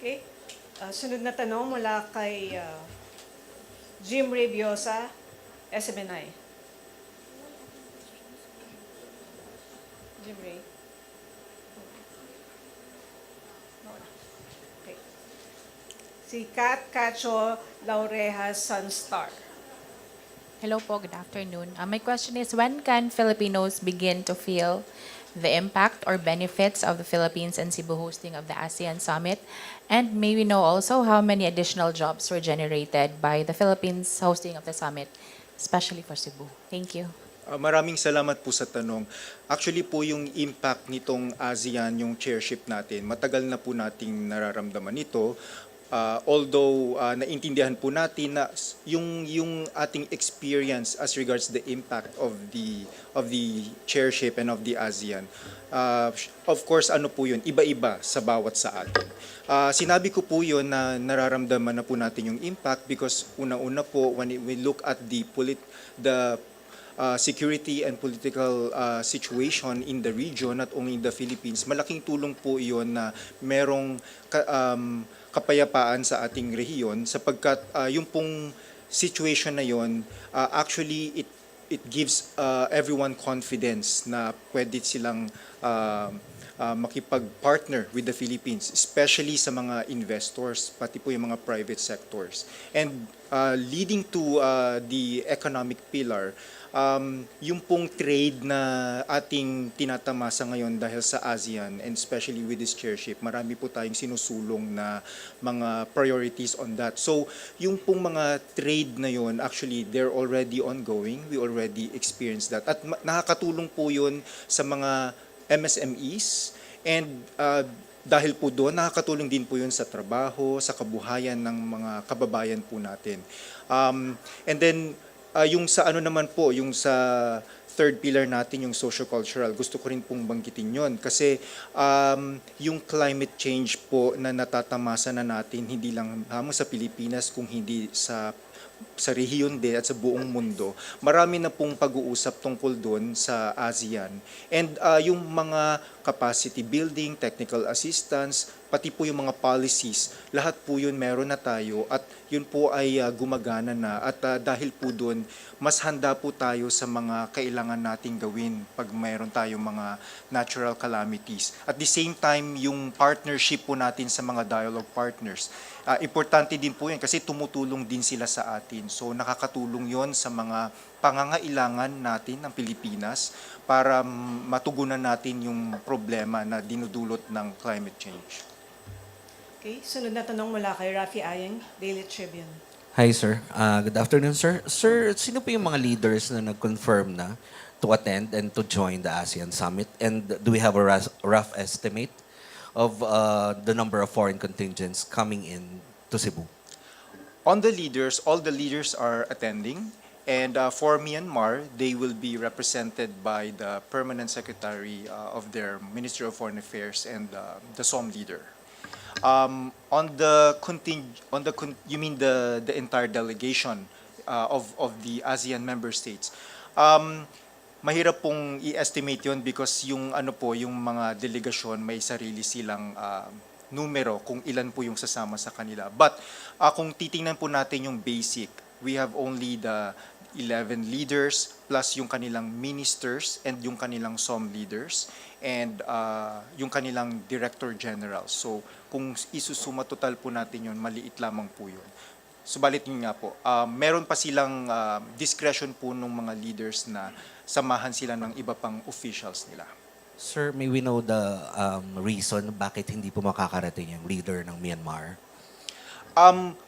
Okay. Sunod na tanong mula kay Jim Rebiosa, SMNI. Jim Ray. Okay. Si Kat Cacho Laurejas Sunstar. Hello po, good afternoon. My question is, when can Filipinos begin to feel the impact or benefits of the Philippines and Cebu hosting of the ASEAN Summit? And may we know also how many additional jobs were generated by the Philippines hosting of the summit, especially for Cebu? Thank you. Maraming salamat po sa tanong. Actually po yung impact nitong ASEAN, yung chairship natin, matagal na po nating nararamdaman ito. Although naintindihan po natin na yung ating experience as regards the impact of the chairship and of the ASEAN, of course ano po yun, iba-iba sa bawat sa atin. Sinabi ko po yun na nararamdaman na po natin yung impact because unang-una po when we look at the security and political situation in the region, not only in the Philippines, malaking tulong po iyon na merong kapayapaan sa ating rehiyon sapagkat yung pong situation na yon, actually it gives everyone confidence na pwede silang makipag-partner with the Philippines, especially sa mga investors, pati po yung mga private sectors. And leading to the economic pillar, yung pong trade na ating tinatamasa ngayon dahil sa ASEAN and especially with this chairship, marami po tayong sinusulong na mga priorities on that. So yung pong mga trade na yon, actually they're already ongoing. We already experienced that. At nakakatulong po yun sa mga MSMEs and dahil po doon, nakakatulong din po yun sa trabaho, sa kabuhayan ng mga kababayan po natin. And then, yung sa ano naman po, yung sa third pillar natin, yung socio-cultural, gusto ko rin pong banggitin yun. Kasi yung climate change po na natatamasa na natin, hindi lang sa Pilipinas, kung hindi sa rehiyon din at sa buong mundo, marami na pong pag-uusap tungkol doon sa ASEAN. And yung mga capacity building, technical assistance, pati po yung mga policies, lahat po yun meron na tayo at yun po ay gumagana na. At dahil po doon, mas handa po tayo sa mga kailangan nating gawin pag mayroon tayong mga natural calamities. At the same time, yung partnership po natin sa mga dialogue partners, importante din po yun kasi tumutulong din sila sa atin. So nakakatulong yon sa mga pangangailangan natin ng Pilipinas para matugunan natin yung problema na dinudulot ng climate change. Okay, sunod na tanong mula kay Rafi Ayeng, Daily Tribune. Hi sir, good afternoon sir. Sir, sino po yung mga leaders na nag-confirm na to attend and to join the ASEAN Summit? And do we have a rough estimate of the number of foreign contingents coming in to Cebu? On the leaders, all the leaders are attending. And for Myanmar, they will be represented by the permanent secretary of their Ministry of Foreign Affairs and the SOM leader. You mean the entire delegation of the ASEAN member states? Mahirap pong i-estimate yon because yung yung mga delegasyon may sarili silang numero kung ilan po yung sasama sa kanila. But kung titingnan po natin yung basic, we have only the 11 leaders plus yung kanilang ministers and yung kanilang SOM leaders and yung kanilang director general. So kung isusuma total po natin yun, maliit lamang po yun. Subalit yun nga po, meron pa silang discretion po ng mga leaders na samahan sila ng iba pang officials nila. Sir, may we know the reason bakit hindi po makakarating yung leader ng Myanmar?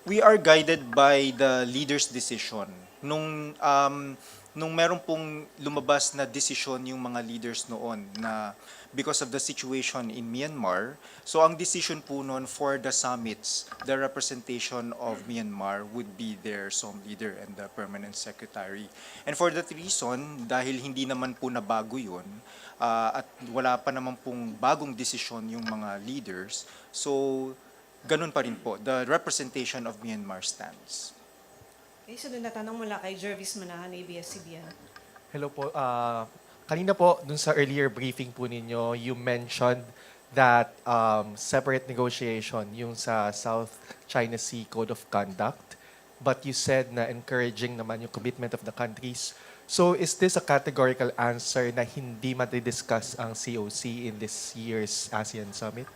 We are guided by the leader's decision. Nung meron pong lumabas na desisyon yung mga leaders noon na because of the situation in Myanmar, so ang decision po noon for the summits, the representation of Myanmar would be their SOM leader and the permanent secretary. And for that reason, dahil hindi naman po nabago yun, at wala pa naman pong bagong desisyon yung mga leaders, so ganun pa rin po, the representation of Myanmar stands. Okay, sunod na tanong mula kay Jervis Manahan, ABS-CBN. Hello po. Kanina po, dun sa earlier briefing po ninyo, you mentioned that separate negotiation yung sa South China Sea Code of Conduct, but you said na encouraging naman yung commitment of the countries. So is this a categorical answer na hindi matidiscuss ang COC in this year's ASEAN Summit?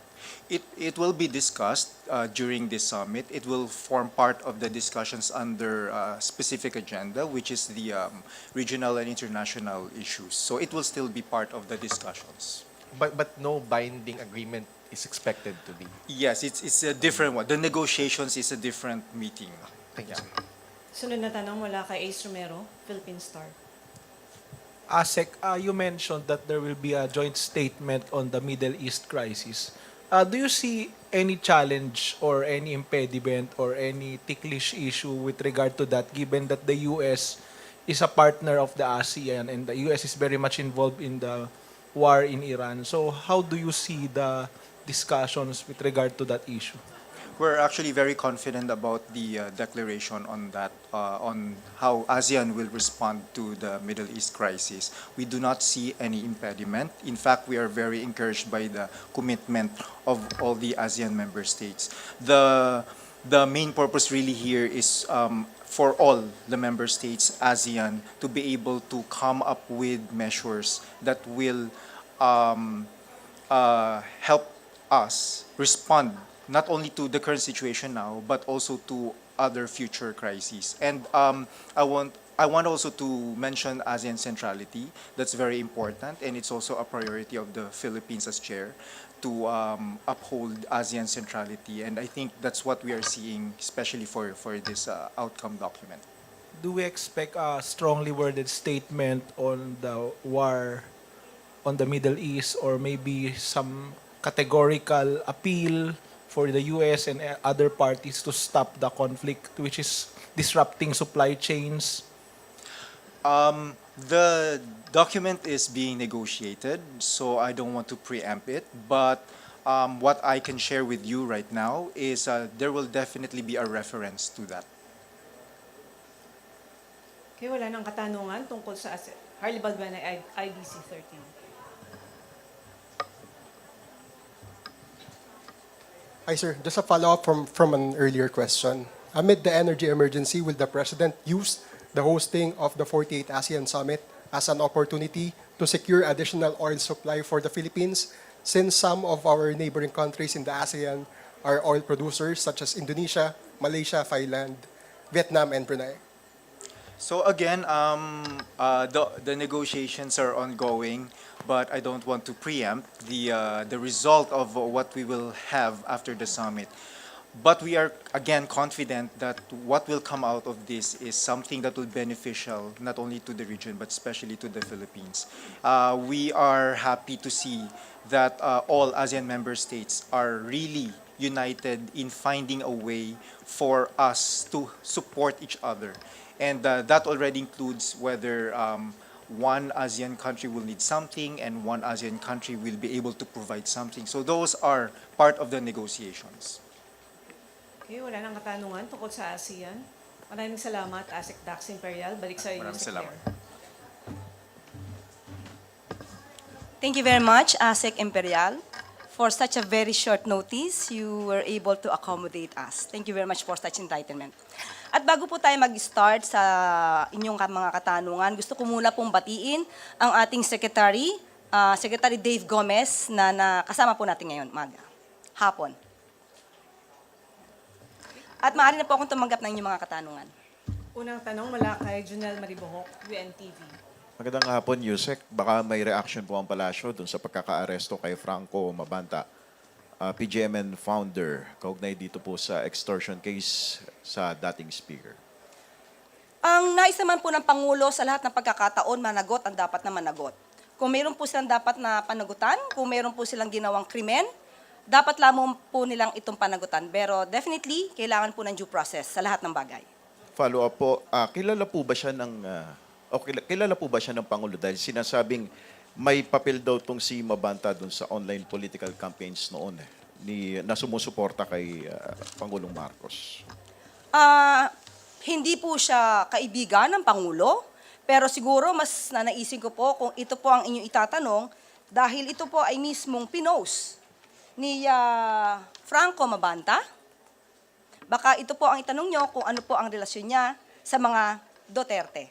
It will be discussed during this summit. It will form part of the discussions under specific agenda, which is the regional and international issues. So it will still be part of the discussions. But no binding agreement is expected to be. Yes, it's a different one. The negotiations is a different meeting. Thank you. Sunod na tanong mula kay Ace Romero, Philippine Star. ASEC, you mentioned that there will be a joint statement on the Middle East crisis. Do you see any challenge or any impediment or any ticklish issue with regard to that, given that the U.S. is a partner of the ASEAN and the U.S. is very much involved in the war in Iran? So how do you see the discussions with regard to that issue? We're actually very confident about the declaration on that, on how ASEAN will respond to the Middle East crisis. We do not see any impediment. In fact, we are very encouraged by the commitment of all the ASEAN member states. The main purpose really here is for all the member states, ASEAN, to be able to come up with measures that will help us respond not only to the current situation now, but also to other future crises. And I want also to mention ASEAN centrality. That's very important, and it's also a priority of the Philippines as chair to uphold ASEAN centrality. And I think that's what we are seeing, especially for this outcome document. Do we expect a strongly worded statement on the war on the Middle East, or maybe some categorical appeal for the U.S. and other parties to stop the conflict, which is disrupting supply chains? The document is being negotiated, so I don't want to preempt it. But what I can share with you right now is there will definitely be a reference to that. Okay, wala nang katanungan tungkol sa Harley Balbuena IDC 13. Hi, sir. Just a follow-up from an earlier question. Amid the energy emergency, will the President use the hosting of the 48th ASEAN Summit as an opportunity to secure additional oil supply for the Philippines, since some of our neighboring countries in the ASEAN are oil producers, such as Indonesia, Malaysia, Thailand, Vietnam, and Brunei? So again, the negotiations are ongoing, but I don't want to preempt the result of what we will have after the summit. But we are again confident that what will come out of this is something that will be beneficial not only to the region but especially to the Philippines. We are happy to see that all ASEAN member states are really united in finding a way for us to support each other. And that already includes whether one ASEAN country will need something and one ASEAN country will be able to provide something. So those are part of the negotiations. Okay, wala nang katanungan tungkol sa ASEAN. Maraming salamat, ASEC Dax Imperial. Balik sa iyo, Maraming Sec. salamat. Claire. Thank you very much, ASEC Imperial. For such a very short notice, you were able to accommodate us. Thank you very much for such entitlement. At bago po tayo mag-start sa inyong mga katanungan, gusto ko muna pong batiin ang ating Secretary, Secretary Dave Gomez, na kasama po natin ngayon, hapon. At maaari na po akong tumanggap ng inyong mga katanungan. Unang tanong mula kay Junel Maribohok, UNTV. Magandang hapon, Yusek. Baka may reaction po ang palasyo dun sa pagkakaaresto kay Franco Mabanta, PGMN founder, kaugnay dito po sa extortion case sa dating speaker. Ang nais naman po ng Pangulo sa lahat ng pagkakataon, managot ang dapat na managot. Kung mayroon po silang dapat na panagutan, kung mayroon po silang ginawang krimen, dapat lamang po nilang itong panagutan. Pero definitely, kailangan po ng due process sa lahat ng bagay. Follow up po, kilala po ba siya ng Pangulo dahil sinasabing may papel daw tong si Mabanta dun sa online political campaigns noon na sumusuporta kay Pangulong Marcos? Hindi po siya kaibigan ng Pangulo, pero siguro mas nanaisin ko po kung ito po ang inyong itatanong dahil ito po ay mismong pinost ni Franco Mabanta. Baka ito po ang itanong nyo kung ano po ang relasyon niya sa mga Duterte.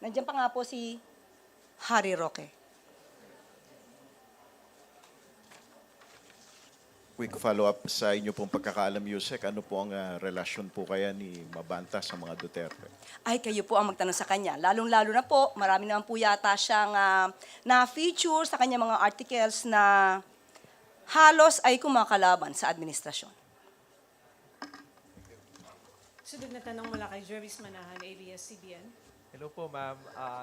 Nandiyan pa nga po si Harry Roque. Quick follow-up sa inyo pong pagkakaalam, Yusek, ano po ang relasyon po kaya ni Mabanta sa mga Duterte? Ay, kayo po ang magtanong sa kanya. Lalong-lalo na po, marami naman po yata siyang na-feature sa kanya mga articles na halos ay kumakalaban sa administrasyon. Sunod na tanong mula kay Jervis Manahan, ABS-CBN. Hello po, ma'am.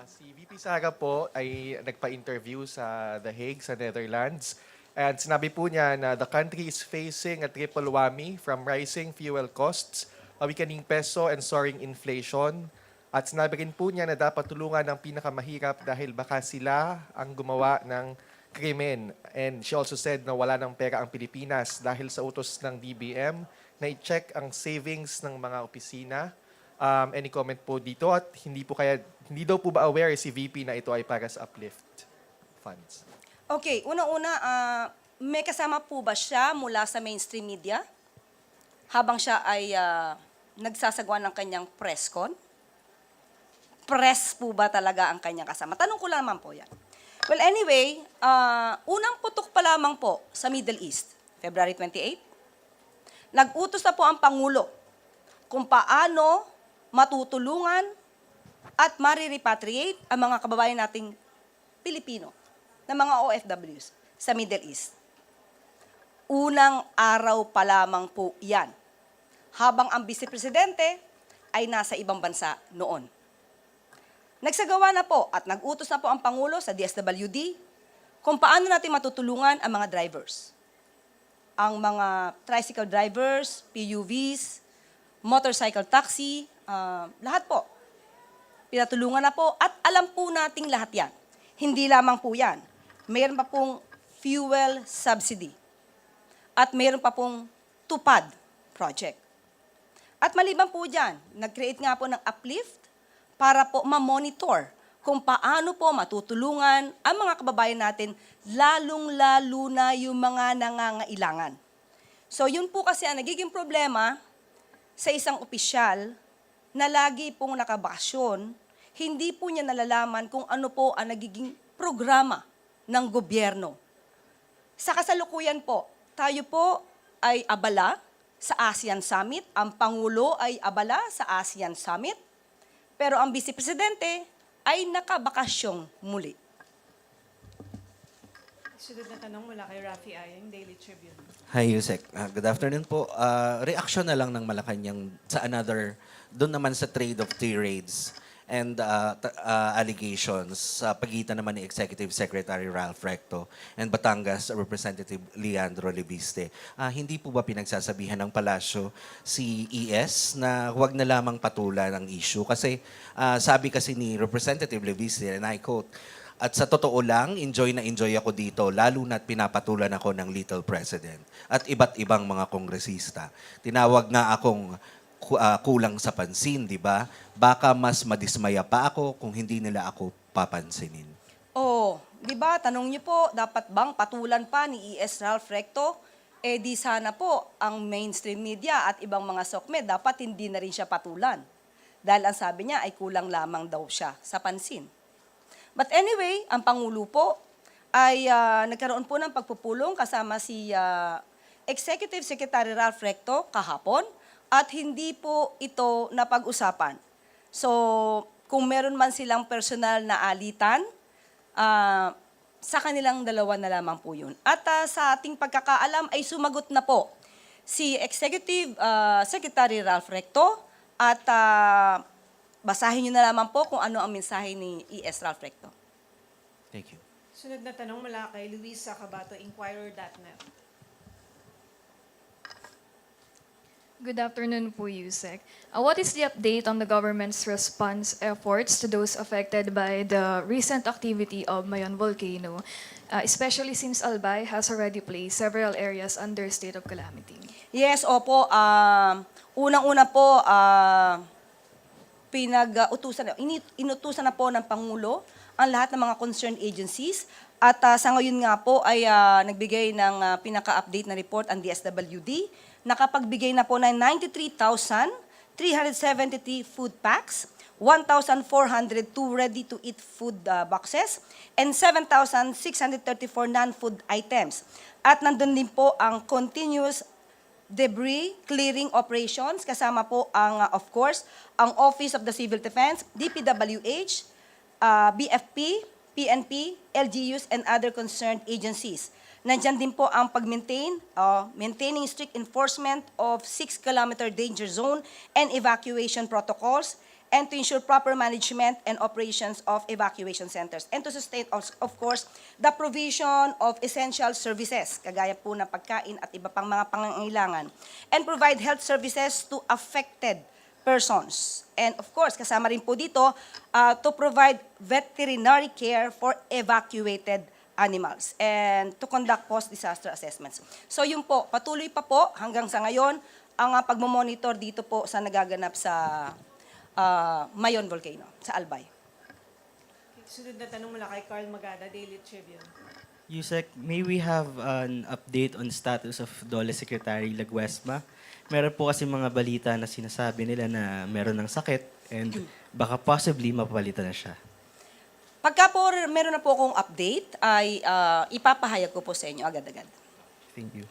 Si VP Sara po ay nagpa-interview sa The Hague, sa Netherlands. And sinabi po niya na the country is facing a triple whammy from rising fuel costs, a weakening peso, and soaring inflation. At sinabi rin po niya na dapat tulungan ng pinakamahirap dahil baka sila ang gumawa ng krimen. And she also said na wala ng pera ang Pilipinas dahil sa utos ng DBM na i-check ang savings ng mga opisina. Any comment po dito? At hindi daw po ba aware si VP na ito ay para sa uplift funds? Okay, unang-una, may kasama po ba siya mula sa mainstream media habang siya ay nagsasagawa ng kanyang press con? Press po ba talaga ang kanyang kasama? Tanong ko lang naman po yan. Well, anyway, unang putok pa lamang po sa Middle East, February 28, nag-utos na po ang Pangulo kung paano matutulungan at marirepatriate ang mga kababayan nating Pilipino na mga OFWs sa Middle East. Unang araw pa lamang po yan, habang ang Vice Presidente ay nasa ibang bansa noon. Nagsagawa na po at nag-utos na po ang Pangulo sa DSWD kung paano natin matutulungan ang mga drivers. Ang mga tricycle drivers, PUVs, motorcycle taxi, lahat po. Pinatulungan na po at alam po nating lahat yan. Hindi lamang po yan. Mayroon pa pong fuel subsidy. At mayroon pa pong tupad project. At maliban po dyan, nag-create nga po ng uplift para po ma-monitor kung paano po matutulungan ang mga kababayan natin, lalong-lalo na yung mga nangangailangan. So yun po kasi ang nagiging problema sa isang opisyal na lagi pong nakabakasyon, hindi po niya nalalaman kung ano po ang nagiging programa ng gobyerno. Sa kasalukuyan po, tayo po ay abala sa ASEAN Summit, ang Pangulo ay abala sa ASEAN Summit, pero ang Vice Presidente ay nakabakasyong muli. Sunod na tanong mula kay Rafi Ayeng, Daily Tribune. Hi, Yusek. Good afternoon po. Reaksyon na lang ng Malacanang sa doon naman sa trade of tirades and allegations sa pagitan naman ni Executive Secretary Ralph Recto and Batangas Representative Leandro Lebiste. Hindi po ba pinagsasabihan ng palasyo si ES na huwag na lamang patulan ang issue? Kasi sabi kasi ni Representative Lebiste, and I quote, "At sa totoo lang, enjoy na enjoy ako dito, lalo na't pinapatulan ako ng Little President at iba't ibang mga kongresista. Tinawag nga akong kulang sa pansin, di ba? Baka mas madismaya pa ako kung hindi nila ako papansinin." Oh, di ba, tanong niyo po, dapat bang patulan pa ni ES Ralph Recto? Eh di sana po ang mainstream media at ibang mga SOCMED dapat hindi na rin siya patulan. Dahil ang sabi niya ay kulang lamang daw siya sa pansin. But anyway, ang Pangulo po ay nagkaroon po ng pagpupulong kasama si Executive Secretary Ralph Recto kahapon at hindi po ito napag-usapan. So, kung meron man silang personal na alitan, sa kanilang dalawa na lamang po yun. At sa ating pagkakaalam ay sumagot na po si Executive Secretary Ralph Recto at basahin niyo na lamang po kung ano ang mensahe ni ES Ralph Recto. Thank you. Sunod na tanong mula kay Luis Sacabato, Inquirer.net. Good afternoon po, Yusek. What is the update on the government's response efforts to those affected by the recent activity of Mayon volcano, especially since Albay has already placed several areas under state of calamity? Yes, opo. Unang-una po, inutusan na po ng Pangulo ang lahat ng mga concerned agencies at sa ngayon nga po ay nagbigay ng pinaka-update na report ang DSWD. Nakapagbigay na po ng 93,373 food packs, 1,402 ready-to-eat food boxes, and 7,634 non-food items. At nandun din po ang continuous debris clearing operations, kasama po ang, of course, ang Office of the Civil Defense, DPWH, BFP, PNP, LGUs, and other concerned agencies. Nandyan din po ang maintaining strict enforcement of 6-kilometer danger zone and evacuation protocols, and to ensure proper management and operations of evacuation centers, and to sustain, of course, the provision of essential services, kagaya po ng pagkain at iba pang mga pangangailangan, and provide health services to affected persons. And of course, kasama rin po dito to provide veterinary care for evacuated animals and to conduct post-disaster assessments. So yun po, patuloy pa po hanggang sa ngayon ang pagmamonitor dito po sa nagaganap sa Mayon Volcano, sa Albay. Sunod na tanong mula kay Carl Magada, Daily Tribune. Yusek, may we have an update on status of DOLE Secretary Laguesma? Meron po kasi mga balita na sinasabi nila na meron ng sakit and baka possibly mapapalitan na siya. Pagka po meron na po akong update, ay ipapahayag ko po sa inyo agad-agad. Thank you.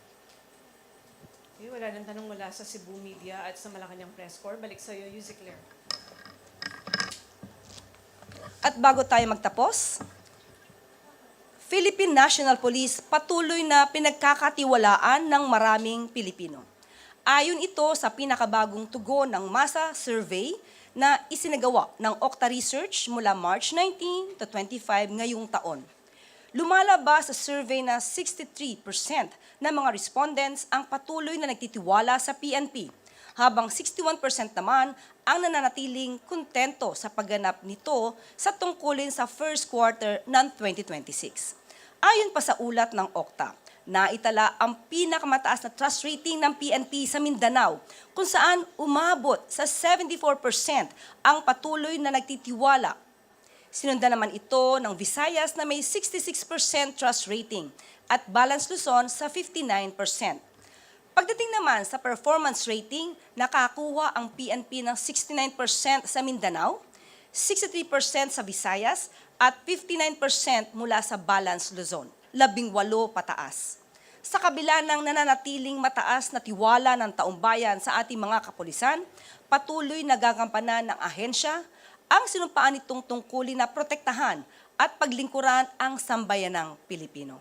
Okay, wala nang tanong mula sa Cebu Media at sa Malacanang Press Corps. Balik sa iyo, Yusek Claire. At bago tayo magtapos, Philippine National Police patuloy na pinagkakatiwalaan ng maraming Pilipino. Ayon ito sa pinakabagong tugon ng masa survey na isinagawa ng Okta Research mula March 19 to 25 ngayong taon. Lumalabas sa survey na 63% ng mga respondents ang patuloy na nagtitiwala sa PNP, habang 61% naman ang nananatiling kontento sa pagganap nito sa tungkulin sa first quarter ng 2026. Ayon pa sa ulat ng Okta, naitala ang pinakamataas na trust rating ng PNP sa Mindanao, kung saan umabot sa 74% ang patuloy na nagtitiwala. Sinundan naman ito ng Visayas na may 66% trust rating at Balance Luzon sa 59%. Pagdating naman sa performance rating, nakakuha ang PNP ng 69% sa Mindanao, 63% sa Visayas at 59% mula sa Balance Luzon, 18 pataas. Sa kabila ng nananatiling mataas na tiwala ng taumbayan sa ating mga kapulisan, patuloy nagagampanan ng ahensya ang sinumpaan nitong tungkulin na protektahan at paglingkuran ang sambayanang Pilipino.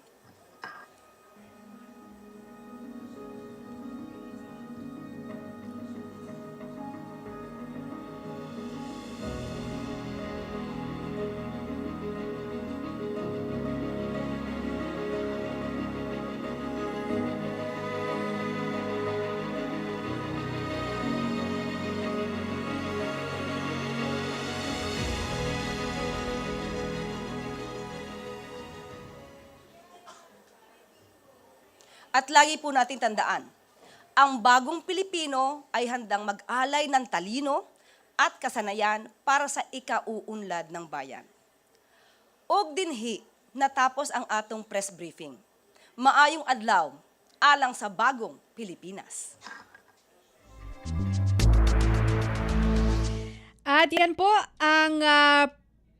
At lagi po natin tandaan, ang bagong Pilipino ay handang mag-alay ng talino at kasanayan para sa ikauunlad ng bayan. Og dinhi, natapos ang atong press briefing. Maayong adlaw, alang sa bagong Pilipinas. At yan po ang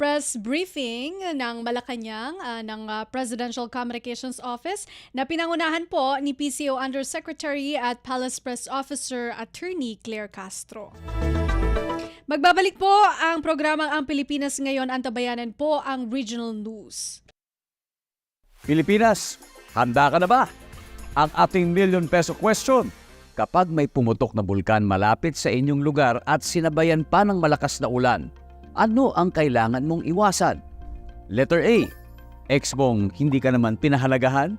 press briefing ng Malacanang ng Presidential Communications Office na pinangunahan po ni PCO Undersecretary at Palace Press Officer Attorney Claire Castro. Magbabalik po ang programang Ang Pilipinas Ngayon. Antabayanan po ang regional news. Pilipinas, handa ka na ba? Ang ating million peso question. Kapag may pumutok na bulkan malapit sa inyong lugar at sinabayan pa ng malakas na ulan, ano ang kailangan mong iwasan? Letter A, ex mong hindi ka naman pinahalagahan?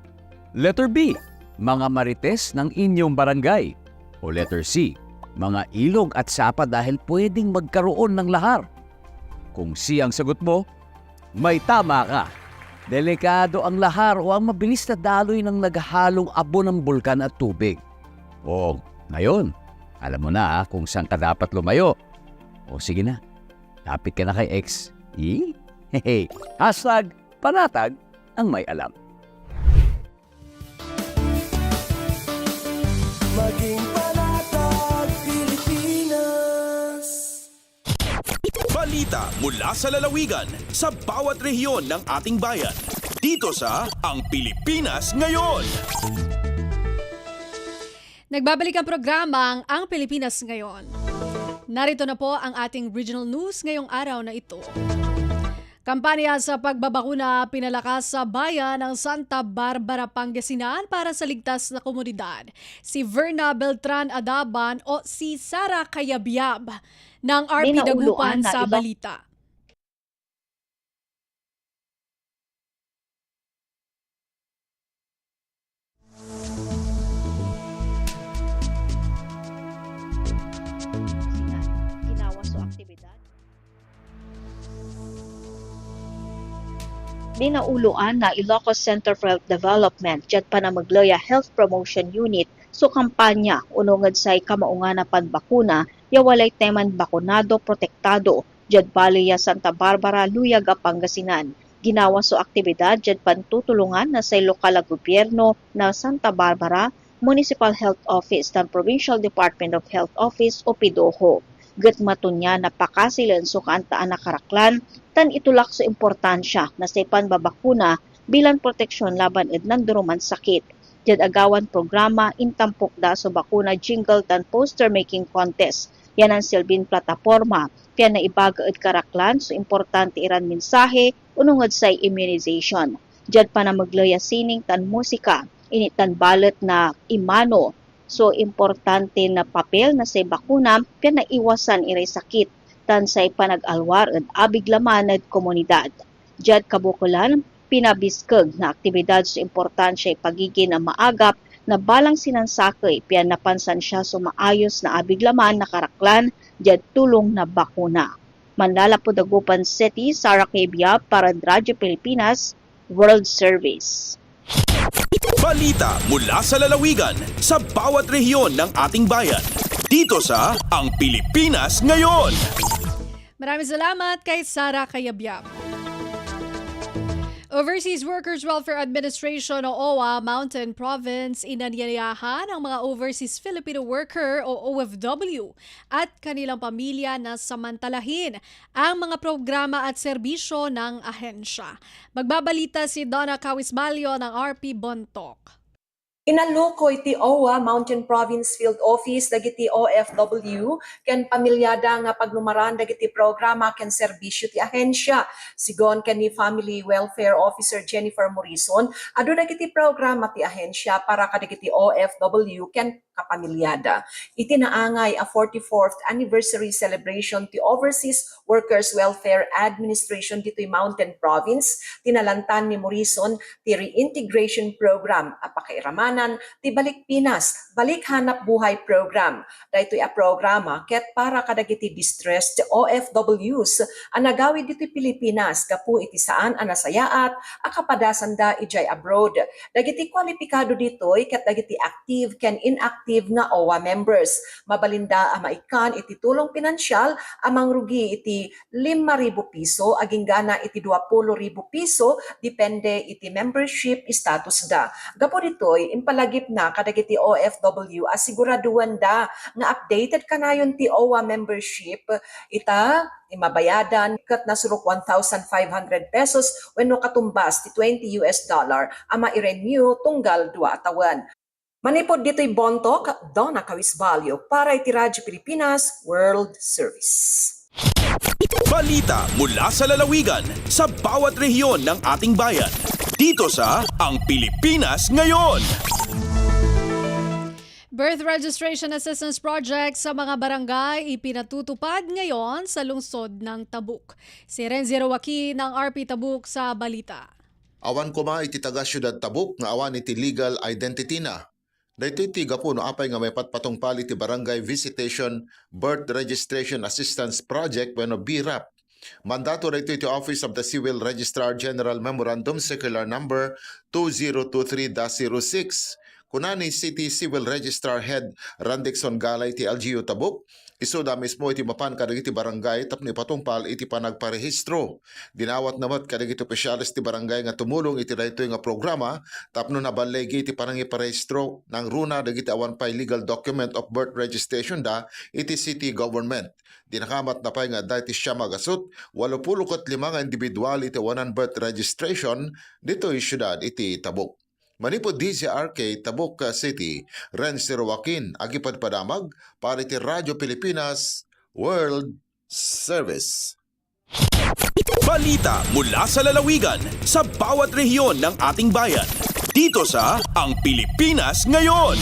Letter B, mga marites ng inyong barangay? O letter C, mga ilog at sapa dahil pwedeng magkaroon ng lahar? Kung C ang sagot mo, may tama ka. Delikado ang lahar o ang mabilis na daloy ng naghahalong abo ng bulkan at tubig. O, ngayon, alam mo na kung saan ka dapat lumayo. O sige na, Kapit ka na kay ex. Hehe. Hashtag panatag ang may alam. Maging panatag Pilipinas. Balita mula sa lalawigan sa bawat rehiyon ng ating bayan. Dito sa Ang Pilipinas Ngayon. Nagbabalik ang programang Ang Pilipinas Ngayon. Narito na po ang ating regional news ngayong araw na ito. Kampanya sa pagbabakuna pinalakas sa bayan ng Santa Barbara, Pangasinan para sa ligtas na komunidad. Si Verna Beltran Adaban o si Sara Kayabyab ng RP Dagupan sa balita. Binauluan na Ilocos Center for Health Development dyan pa na Magloya Health Promotion Unit so kampanya unungad say kamaungan na panbakuna ya walay teman bakunado protektado dyan Balaya Santa Barbara Luyag Pangasinan. Ginawa so aktibidad dyan pantutulungan na sa lokal na gobyerno na Santa Barbara Municipal Health Office ng Provincial Department of Health Office o PIDOHO. Gatmatunya na pakasilan so kaantaan na karaklan tan itulak sa importansya na sa panbabakuna bilang proteksyon laban ednan duruman sakit. Jad agawan programa intampok da so bakuna jingle tan poster making contest. Yan ang silbin plataforma. Kaya na ibaga ed karaklan so importante iran mensahe unungod sa immunization. Jad pa na maglaya sining tan musika initan balot na imano. So, importante na papel na sa bakuna kaya naiwasan iray sakit tan sa panag-alwar at abiglaman at komunidad. Jad kabukulan, pinabiskag na aktibidad sa importansya pagiging na maagap na balang sinansakay piyan napansan siya sa maayos na abiglaman na karaklan jad tulong na bakuna. Manlala po Dagupan City, Sara Kayabyab para Radyo Pilipinas, World Service. Balita mula sa lalawigan sa bawat rehiyon ng ating bayan. Dito sa Ang Pilipinas Ngayon. Maraming salamat kay Sara Kayabyab. Overseas Workers Welfare Administration o OWA, Mountain Province, inanyayahan ang mga overseas Filipino worker o OFW at kanilang pamilya na samantalahin ang mga programa at serbisyo ng ahensya. Magbabalita si Donna Cawisbalio ng RP Bontoc. Inaloko iti OWA Mountain Province Field Office dagiti OFW ken pamilyada nga pagnumaran dagiti programa ken serbisyo ti ahensya. Sigon ken ni Family Welfare Officer Jennifer Morrison adu dagiti programa ti ahensya para kadagiti OFW ken kapamilyada. Iti naangay a 44th anniversary celebration ti Overseas Workers Welfare Administration dito'y Mountain Province. Tinalantan ni Morrison ti reintegration program a pakairamanan ti Balik Pinas, Balik Hanap Buhay program. Daytoy a programa ket para kadagiti distressed OFWs a nagawid dito'y Pilipinas kapu iti saan a nasayaat a kapadasan da ijay abroad. Dagiti kwalipikado dito'y ket dagiti active ken inactive nga OWA members. Mabalinda a maikan iti tulong pinansyal amang rugi iti 5,000 piso aging gana iti 20,000 piso depende iti membership status da. Gapo ditoy impalagip na kadagiti OFW asiguraduan da nga updated kanayon ti OWA membership ita mabayadan kat nasurok 1,500 pesos wenno katumbas ti $20 ama i-renew tunggal 2 taon. Manipod dito'y Bontoc, Donna Cawisbalio para iti Radyo Pilipinas World Service. Balita mula sa lalawigan sa bawat rehiyon ng ating bayan. Dito sa Ang Pilipinas Ngayon. Birth Registration Assistance Project sa mga barangay ipinatutupad ngayon sa lungsod ng Tabuk. Si Renzi Rawaki ng RP Tabuk sa balita. Awan ko ma iti taga syudad Tabuk nga awan iti legal identity na. Dahito iti gapo no apay nga may patpatong pali ti Barangay Visitation Birth Registration Assistance Project wenno BRAP. Mandato dahito iti Office of the Civil Registrar General Memorandum Circular Number 2023-06 kunani City Civil Registrar Head Randixon Galay ti LGU Tabuk, isuda mismo iti mapan kadagiti barangay tapno ipatungpal iti panagparehistro. Dinawat namat kadagiti opisyalis ti barangay nga tumulong iti daytoy nga programa tapno nabalegi iti panangiparehistro ng runa dagiti awan pay legal document of birth registration da iti city government. Dinakamat na pay nga dati siya magasut 85 nga individual iti awanan birth registration dito syudad iti Tabuk. Manipod DZRK Tabuk City, Renz Joaquin, agipadpadamag para iti Radyo Pilipinas World Service. Balita mula sa lalawigan sa bawat rehiyon ng ating bayan. Dito sa Ang Pilipinas Ngayon.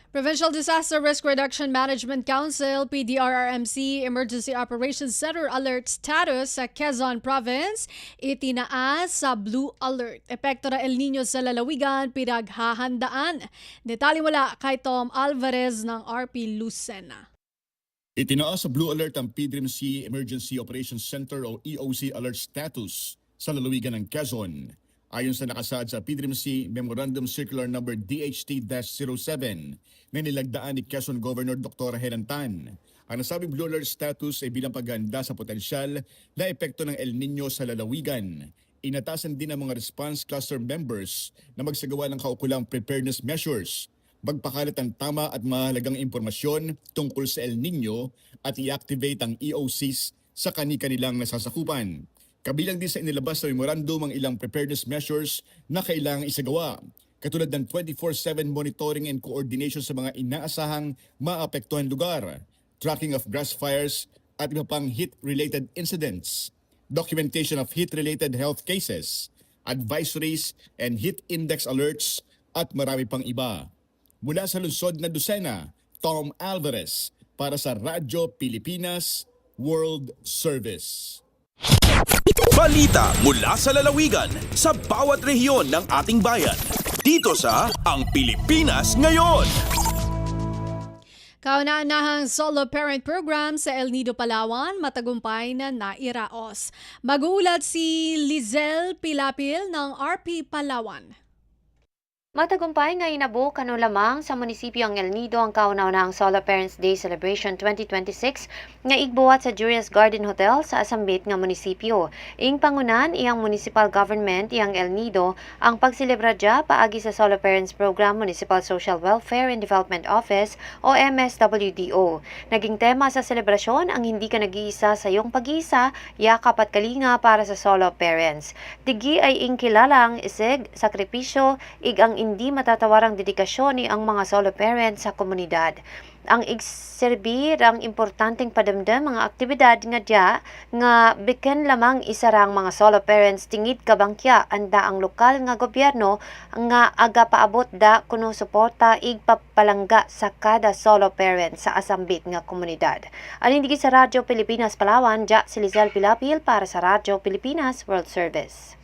Provincial Disaster Risk Reduction Management Council, PDRRMC, Emergency Operations Center alert status sa Quezon Province, itinaas sa Blue Alert. Epekto na El Nino sa lalawigan, pinaghahandaan. Detalye mula kay Tom Alvarez ng RP Lucena. Itinaas sa Blue Alert ang PDRRMC Emergency Operations Center o EOC alert status sa lalawigan ng Quezon. Ayon sa nakasaad sa PDRRMC Memorandum Circular Number DHT-07 na nilagdaan ni Quezon Governor Dr. Herantan. Ang nasabing Blue Alert status ay bilang paghahanda sa potensyal na epekto ng El Nino sa lalawigan. Inatasan din ang mga response cluster members na magsagawa ng kaukulang preparedness measures, magpakalat ng tama at mahalagang impormasyon tungkol sa El Nino at i-activate ang EOCs sa kani-kanilang nasasakupan. Kabilang din sa inilabas na memorandum ang ilang preparedness measures na kailangang isagawa, katulad ng 24/7 monitoring and coordination sa mga inaasahang maapektuhan lugar, tracking of grass fires at iba pang heat-related incidents, documentation of heat-related health cases, advisories and heat index alerts at marami pang iba. Mula sa lungsod na Lucena, Tom Alvarez para sa Radyo Pilipinas World Service. Balita mula sa lalawigan sa bawat rehiyon ng ating bayan. Dito sa Ang Pilipinas Ngayon. Kauna-unahang solo parent program sa El Nido, Palawan, matagumpay na nairaos. Mag-uulat si Lizelle Pilapil ng RP Palawan. Matagumpay nga inabo kano lamang sa munisipyo ang El Nido ang kauna-unahang Solo Parents Day Celebration 2026 nga igbuhat sa Julius Garden Hotel sa Asambit nga munisipyo. Ing pangunan iyang municipal government iyang El Nido ang pagselebra dya paagi sa Solo Parents Program Municipal Social Welfare and Development Office o MSWDO. Naging tema sa selebrasyon ang hindi ka nag-iisa sa iyong pag-iisa, yakap at kalinga para sa solo parents. Digi ay ing kilala ang isig, sakripisyo, ig ang hindi matatawarang dedikasyon ni ang mga solo parents sa komunidad. Ang igserbir ang importanteng padamdam mga aktibidad nga dya nga biken lamang isarang mga solo parents tingid kabangkya anda ang lokal nga gobyerno nga aga paabot da kuno suporta igpapalangga sa kada solo parent sa asambit nga komunidad. Aning digi sa Radyo Pilipinas Palawan, dya si Lizelle Pilapil para sa Radyo Pilipinas World Service.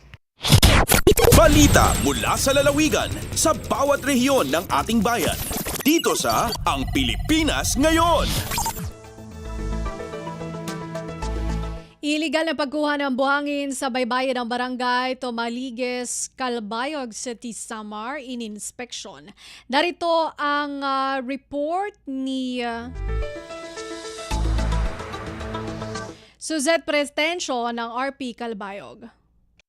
Balita mula sa lalawigan sa bawat rehiyon ng ating bayan. Dito sa Ang Pilipinas Ngayon. Iligal na pagkuha ng buhangin sa baybayin ng barangay Tomaligues, Calbayog City, Samar, in-inspeksyon. Narito ang report ni Suzette Prestencio ng RP Calbayog.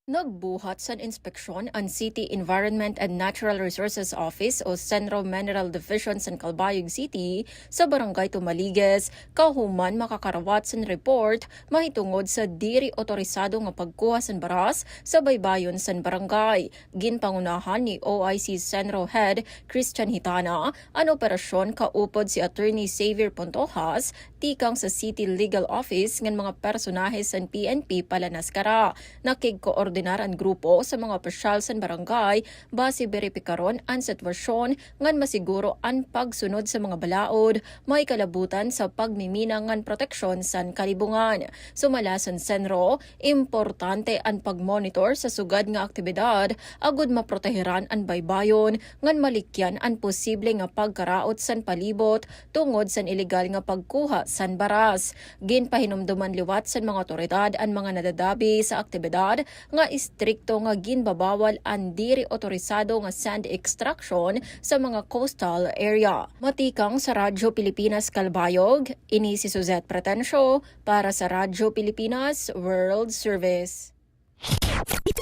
Nagbuhat sa inspeksyon ang City Environment and Natural Resources Office o Centro Mineral Division sa Calbayog City sa Barangay Tomaligues, kahuman makakarawat sa report mahitungod sa diri otorisado nga pagkuha sa baras sa baybayon sa barangay. Ginpangunahan ni OIC Centro Head Christian Hitana ang operasyon kaupod si Attorney Xavier Pontojas tikang sa City Legal Office ng mga personahe sa PNP Palanaskara. Nakig-koordinar ang grupo sa mga opisyal sa barangay base beripikaron ang sitwasyon ngan masiguro ang pagsunod sa mga balaod may kalabutan sa pagmimina ngan proteksyon sa kalibungan. Sumala sa senro, importante ang pagmonitor sa sugad nga aktibidad agud maproteheran ang baybayon ngan malikyan ang posible nga pagkaraot sa palibot tungod sa ilegal nga pagkuha sa baras. Ginpahinumduman liwat sa mga otoridad ang mga nadadabi sa aktibidad nga nga istrikto nga ginbabawal ang diri otorisado nga sand extraction sa mga coastal area. Matikang sa Radyo Pilipinas Kalbayog, ini si Suzette Pretencio para sa Radyo Pilipinas World Service.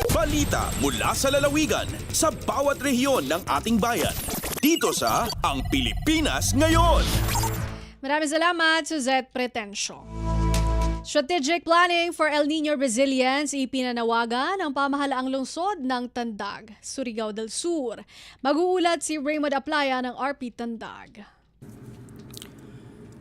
Balita mula sa lalawigan sa bawat rehiyon ng ating bayan. Dito sa Ang Pilipinas Ngayon. Maraming salamat, Suzette Pretencio. Strategic planning for El Nino resilience ipinanawagan ng pamahalaang lungsod ng Tandag, Surigao del Sur. Mag-uulat si Raymond Aplaya ng RP Tandag.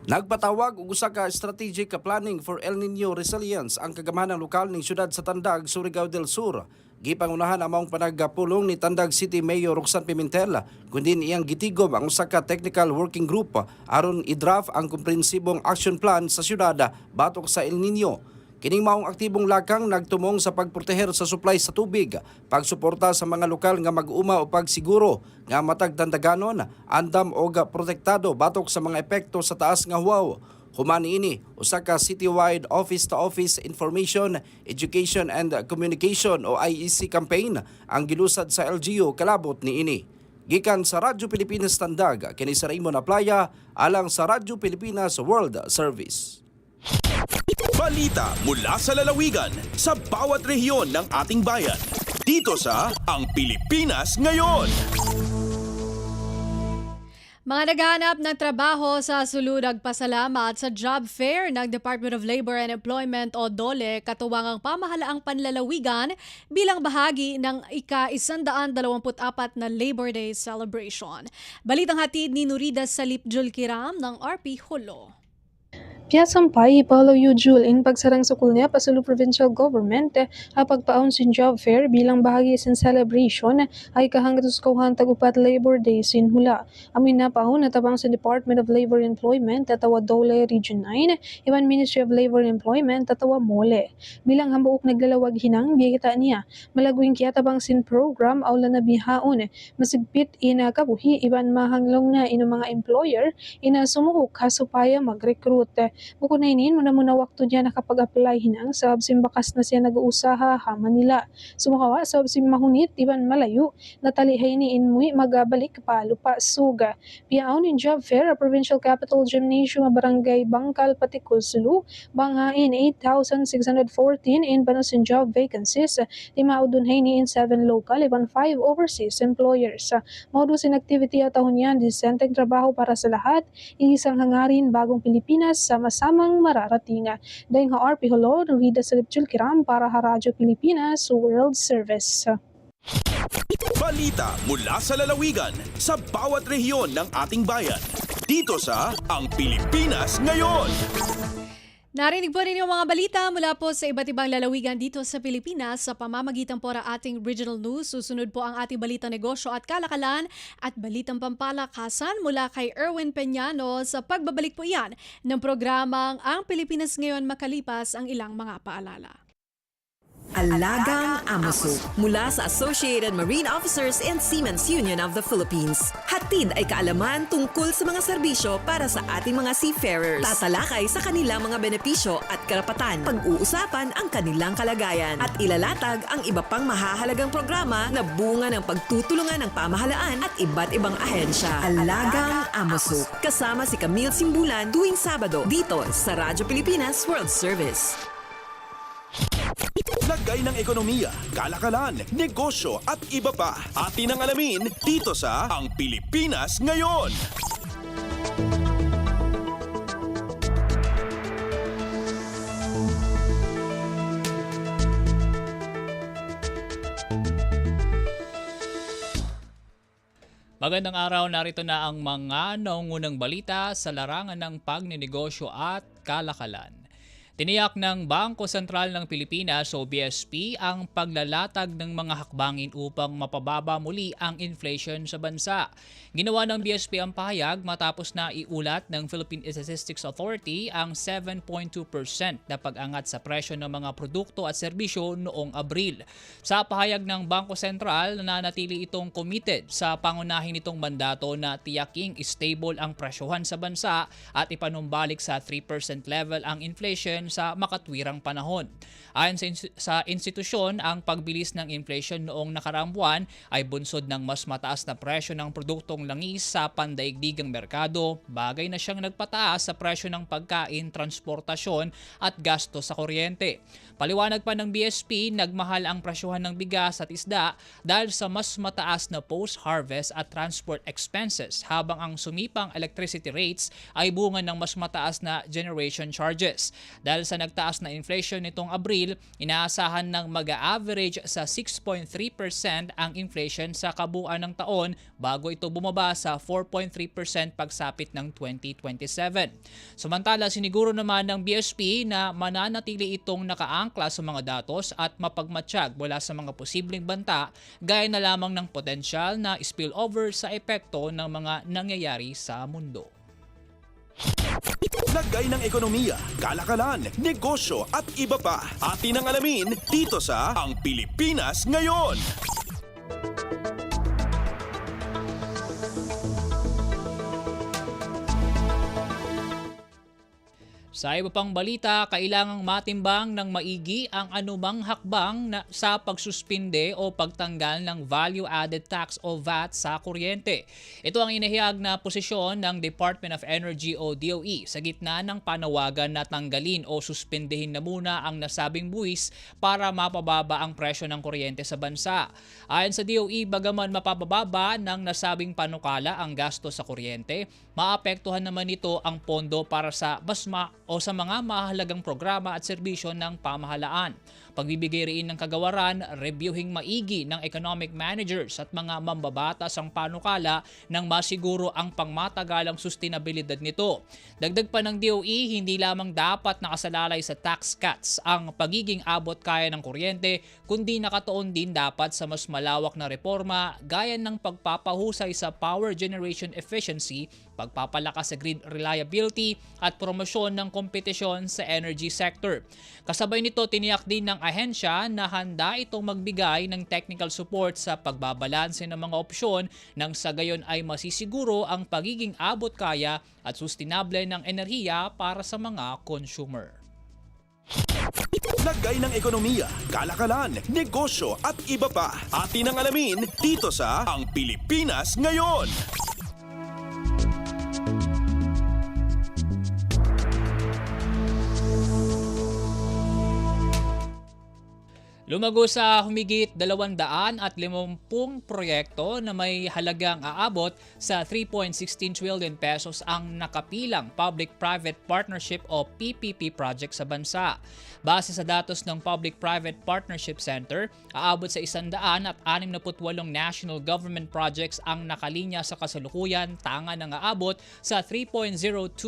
Nagpatawag og usa ka strategic planning for El Nino resilience ang kagamanan lokal ning syudad sa Tandag, Surigao del Sur. Gipangunahan among panagpulong ni Tandag City Mayor Roxanne Pimentel, kundi iyang gitigom ang usa ka technical working group aron i-draft ang komprehensibong action plan sa syudad batok sa El Nino. Kining maong aktibong lakang nagtumong sa pagproteher sa supply sa tubig, pagsuporta sa mga lokal nga mag-uma o pagsiguro nga matag Tandaganon, andam o protektado batok sa mga epekto sa taas nga huwaw. Human ini, usa ka citywide office-to-office information, education and communication o IEC campaign ang gilusad sa LGU kalabot ni ini. Gikan sa Radyo Pilipinas Tandag, kini sa Raymond Aplaya, alang sa Radyo Pilipinas World Service. Balita mula sa lalawigan sa bawat rehiyon ng ating bayan. Dito sa Ang Pilipinas Ngayon. Mga naghahanap ng trabaho sa sulud nagpasalamat sa job fair ng Department of Labor and Employment o DOLE katuwang ang pamahalaang panlalawigan bilang bahagi ng ika-124 na Labor Day celebration. Balitang hatid ni Nurida Salip Julkiram ng RP Hulo. Piyasampay, Paulo U. Jul, in pagsarang sukul niya Pasulu Provincial Government, pagpaon sin job fair bilang bahagi sin celebration ay kahangatuskohan tagupat Labor Day sin hula. Amin na paon natabang sa Department of Labor and Employment tatawa Dole Region 9, iwan Ministry of Labor and Employment tatawa Mole. Bilang hambuok naglalawag hinang, biyagita niya, malagwing kiyatabang sin program aw lanabihaon, masigpit ina kabuhi, iban mahanglong na ino mga employer, ina sumuhuk kasupaya mag-recruit. Bukod na inin, muna wakto niya nakapag-apply hinang sa absim bakas na siya nag-uusaha haman nila. Sumakawa sa absim mahunit, iban malayo, natalihay ni inmuy magabalik palo pa suga. Piyaon in job fair, a Provincial Capital Gymnasium, Barangay Bangkal, Patikul, Sulu, bangain 8,614 in banusin job vacancies, limaudunhay ni in 7 local, iban 5 overseas employers. Maudusin activity at tahon yan, disenteng trabaho para sa lahat, isang hangarin bagong Pilipinas, sama-samang mararatinga. Dahil nga RP Hulo, Rida Salip Julkiram para sa Radyo Pilipinas World Service. Balita mula sa lalawigan sa bawat rehiyon ng ating bayan. Dito sa Ang Pilipinas Ngayon. Narinig po rin yung mga balita mula po sa iba't ibang lalawigan dito sa Pilipinas sa pamamagitan po ng ating regional news. Susunod po ang ating balitang negosyo at kalakalan at balitang pampalakasan mula kay Erwin Peñano sa pagbabalik po yan ng programang Ang Pilipinas Ngayon makalipas ang ilang mga paalala. Alagang Amoso mula sa Associated Marine Officers and Seamen's Union of the Philippines. Hatid ay kaalaman tungkol sa mga serbisyo para sa ating mga seafarers. Tatalakay sa kanilang mga benepisyo at karapatan. Pag-uusapan ang kanilang kalagayan at ilalatag ang iba pang mahahalagang programa na bunga ng pagtutulungan ng pamahalaan at iba't ibang ahensya. Alagang Amoso. Kasama si Camille Simbulan tuwing Sabado dito sa Radyo Pilipinas World Service. Lagay ng ekonomiya, kalakalan, negosyo at iba pa. Atin ang alamin dito sa Ang Pilipinas Ngayon. Magandang araw, narito na ang mga naungunang balita sa larangan ng pagninegosyo at kalakalan. Tiniyak ng Bangko Sentral ng Pilipinas o BSP ang paglalatag ng mga hakbangin upang mapababa muli ang inflation sa bansa. Ginawa ng BSP ang pahayag matapos na iulat ng Philippine Statistics Authority ang 7.2% na pag-angat sa presyo ng mga produkto at serbisyo noong Abril. Sa pahayag ng Bangko Sentral, nanatili itong committed sa pangunahin nitong mandato na tiyaking stable ang presyohan sa bansa at ipanumbalik sa 3% level ang inflation ayon sa makatwirang panahon. Ayon sa institusyon, ang pagbilis ng inflation noong nakaraang buwan ay bunsod ng mas mataas na presyo ng produktong langis sa pandaigdigang merkado, bagay na siyang nagpataas sa presyo ng pagkain, transportasyon at gasto sa kuryente. Paliwanag pa ng BSP, nagmahal ang presyohan ng bigas at isda dahil sa mas mataas na post-harvest at transport expenses, habang ang sumipang electricity rates ay bunga ng mas mataas na generation charges. Dahil sa nagtaas na inflation nitong Abril, inaasahan ng mag-a-average sa 6.3% ang inflation sa kabuuan ng taon bago ito bumaba sa 4.3% pagsapit ng 2027. Samantala, siniguro naman ng BSP na mananatili itong nakaangkla sa mga datos at mapagmatsyag mula sa mga posibleng banta gaya na lamang ng potensyal na spillover sa epekto ng mga nangyayari sa mundo. Lagay ng ekonomiya, kalakalan, negosyo at iba pa. Atin ang alamin dito sa Ang Pilipinas Ngayon. Sa iba pang balita, kailangang matimbang ng maigi ang anumang hakbang sa pagsuspinde o pagtanggal ng Value-Added Tax o VAT sa kuryente. Ito ang inihayag na posisyon ng Department of Energy o DOE sa gitna ng panawagan na tanggalin o suspindehin na muna ang nasabing buwis para mapababa ang presyo ng kuryente sa bansa. Ayon sa DOE, bagaman mapababa ng nasabing panukala ang gasto sa kuryente, maapektuhan naman ito ang pondo para sa o sa mga mahalagang programa at serbisyo ng pamahalaan. Pagbibigay rin ng kagawaran, reviewing maigi ng economic managers at mga mambabatas ang panukala nang masiguro ang pangmatagalang sustainabilidad nito. Dagdag pa ng DOE, hindi lamang dapat nakasalalay sa tax cuts ang pagiging abot kaya ng kuryente, kundi nakatuon din dapat sa mas malawak na reforma gaya ng pagpapahusay sa power generation efficiency, pagpapalakas sa grid reliability at promosyon ng kompetisyon sa energy sector. Kasabay nito, tiniyak din ng ahensya na handa itong magbigay ng technical support sa pagbabalanse ng mga opsyon nang sa gayon ay masisiguro ang pagiging abot kaya at sustainable ng enerhiya para sa mga consumer. Lagay ng ekonomiya, kalakalan, negosyo at iba pa. Atin ang alamin dito sa Ang Pilipinas Ngayon. Lumago sa humigit 250 proyekto na may halagang aabot sa 3.16 trillion pesos ang nakapilang Public-Private Partnership o PPP project sa bansa. Base sa datos ng Public-Private Partnership Center, aabot sa 168 national government projects ang nakalinya sa kasalukuyan, tanga ng aabot sa 3.02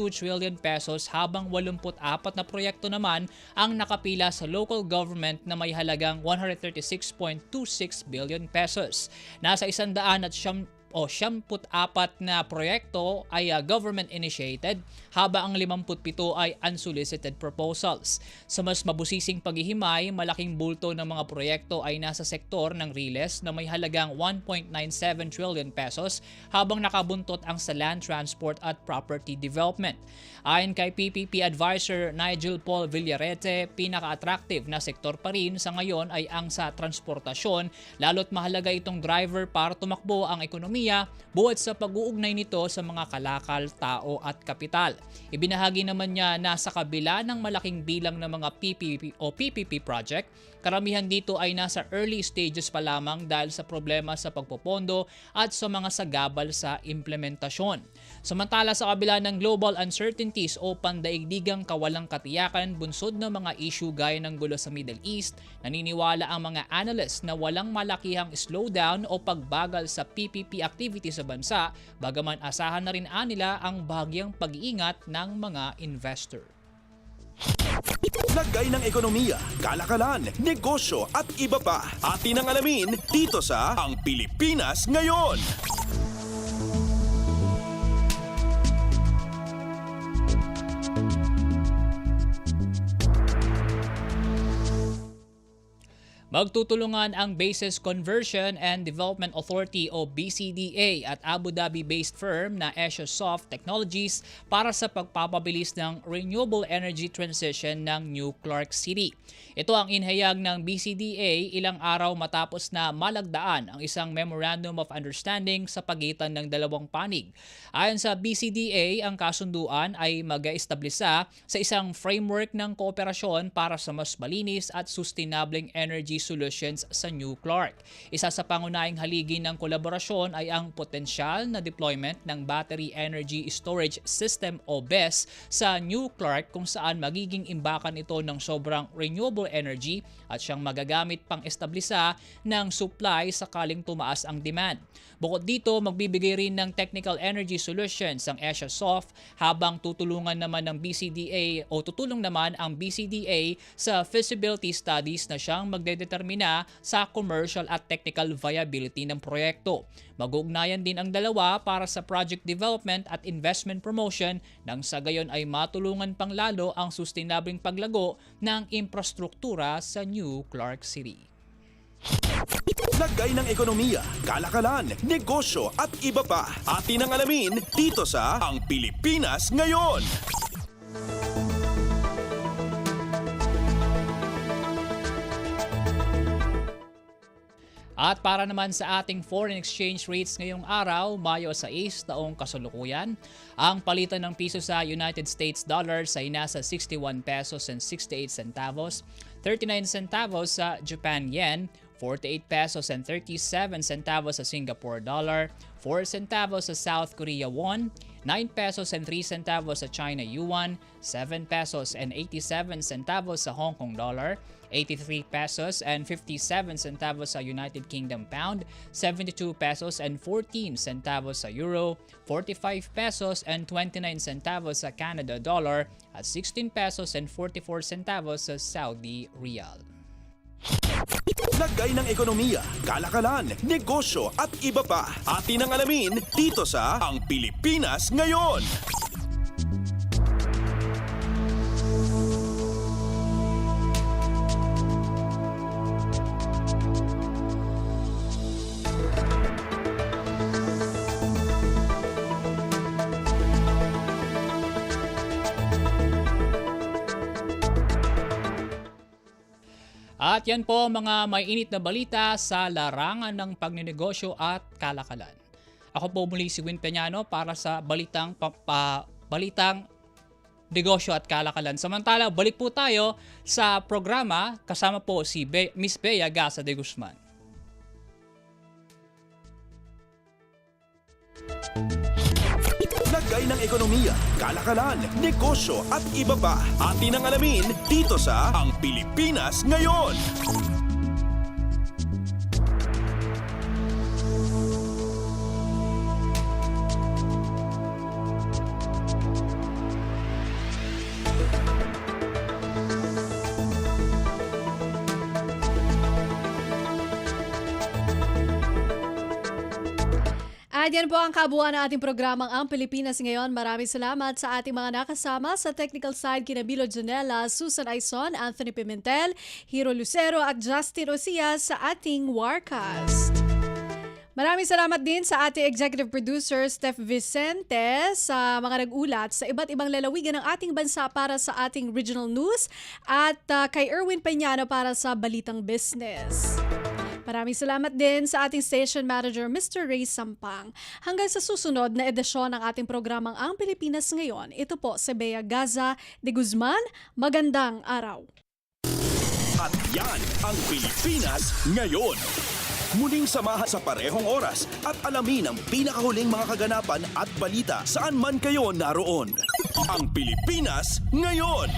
trillion pesos, habang 84 na proyekto naman ang nakapila sa local government na may halagang 136.26 billion pesos. Nasa 174 na proyekto ay government-initiated, habang ang 57 ay unsolicited proposals. Sa mas mabusising paghihimay, malaking bulto ng mga proyekto ay nasa sektor ng riles na may halagang 1.97 trillion pesos, habang nakabuntot ang sa land transport at property development. Ayon kay PPP advisor Nigel Paul Villarete, pinaka-attractive na sektor pa rin sa ngayon ay ang sa transportasyon, lalo't mahalaga itong driver para tumakbo ang ekonomiya buwad sa pag-uugnay nito sa mga kalakal, tao at kapital. Ibinahagi naman niya na sa kabila ng malaking bilang ng mga PPP project, karamihan dito ay nasa early stages pa lamang dahil sa problema sa pagpopondo at sa mga sagabal sa implementasyon. Samantala, sa kabila ng global uncertainties o pandaigdigang kawalang katiyakan bunsod ng mga issue gaya ng gulo sa Middle East, naniniwala ang mga analysts na walang malakihang slowdown o pagbagal sa PPP activity sa bansa, bagaman asahan na rin nila ang bahagyang pag-iingat ng mga investor. Lagay ng ekonomiya, kalakalan, negosyo at iba pa. Atin ang alamin dito sa Ang Pilipinas Ngayon. Magtutulungan ang Bases Conversion and Development Authority o BCDA at Abu Dhabi-based firm na AsiaSoft Technologies para sa pagpapabilis ng renewable energy transition ng New Clark City. Ito ang inhayag ng BCDA ilang araw matapos na malagdaan ang isang Memorandum of Understanding sa pagitan ng dalawang panig. Ayon sa BCDA, ang kasunduan ay mag-establisa sa isang framework ng kooperasyon para sa mas malinis at sustainableng energy solutions sa New Clark. Isa sa pangunahing haligi ng kolaborasyon ay ang potensyal na deployment ng Battery Energy Storage System o BESS sa New Clark kung saan magiging imbakan ito ng sobrang renewable energy at siyang magagamit pang establisa ng supply sakaling tumaas ang demand. Bukod dito, magbibigay rin ng technical energy solutions ang AsiaSoft habang tutulong naman ang BCDA sa feasibility studies na siyang magdedetermina sa commercial at technical viability ng proyekto. Mag-ugnayan din ang dalawa para sa project development at investment promotion nang sa gayon ay matulungan pang lalo ang sustainabling paglago ng infrastruktura sa New Clark City. Lagay ng ekonomiya, kalakalan, negosyo at iba pa. Atin ang alamin dito sa Ang Pilipinas Ngayon. At para naman sa ating foreign exchange rates ngayong araw, Mayo 6 taong kasalukuyan, ang palitan ng piso sa United States dollars ay nasa 61 pesos and 68 centavos, 39 centavos sa Japan yen, 48 pesos and 37 centavos sa Singapore dollar, 4 centavos sa South Korea won, 9 pesos and 3 centavos sa China yuan, 7 pesos and 87 centavos sa Hong Kong dollar, 83 pesos and 57 centavos sa United Kingdom pound, 72 pesos and 14 centavos sa euro, 45 pesos and 29 centavos sa Canada dollar, at 16 pesos and 44 centavos sa Saudi riyal. Lagay ng ekonomiya, kalakalan, negosyo at iba pa. Atin ang alamin dito sa Ang Pilipinas Ngayon. At yan po mga may init na balita sa larangan ng pagninegosyo at kalakalan. Ako po muli si Win Peñano para sa balitang negosyo at kalakalan. Samantala, balik po tayo sa programa kasama po si Miss Bea Gasa de Guzman. Lagay ng ekonomiya, kalakalan, negosyo at iba pa. Atin ang alamin dito sa Ang Pilipinas Ngayon. At yan po ang kabuuan ng ating programang Ang Pilipinas Ngayon. Maraming salamat sa ating mga nakasama sa technical side kina Bilo Janela, Susan Aison, Anthony Pimentel, Hiro Lucero at Justin Osias sa ating Warcast. Maraming salamat din sa ating executive producer Steph Vicente sa mga nag-ulat sa iba't ibang lalawigan ng ating bansa para sa ating regional news at kay Erwin Peñano para sa Balitang Business. Maraming salamat din sa ating station manager Mr. Ray Sampang. Hanggang sa susunod na edisyon ng ating programang Ang Pilipinas Ngayon, ito po si Bea Gaza de Guzman. Magandang araw. At yan ang Pilipinas Ngayon. Muling samahan sa parehong oras at alamin ang pinakahuling mga kaganapan at balita saan man kayo naroon. Ang Pilipinas Ngayon.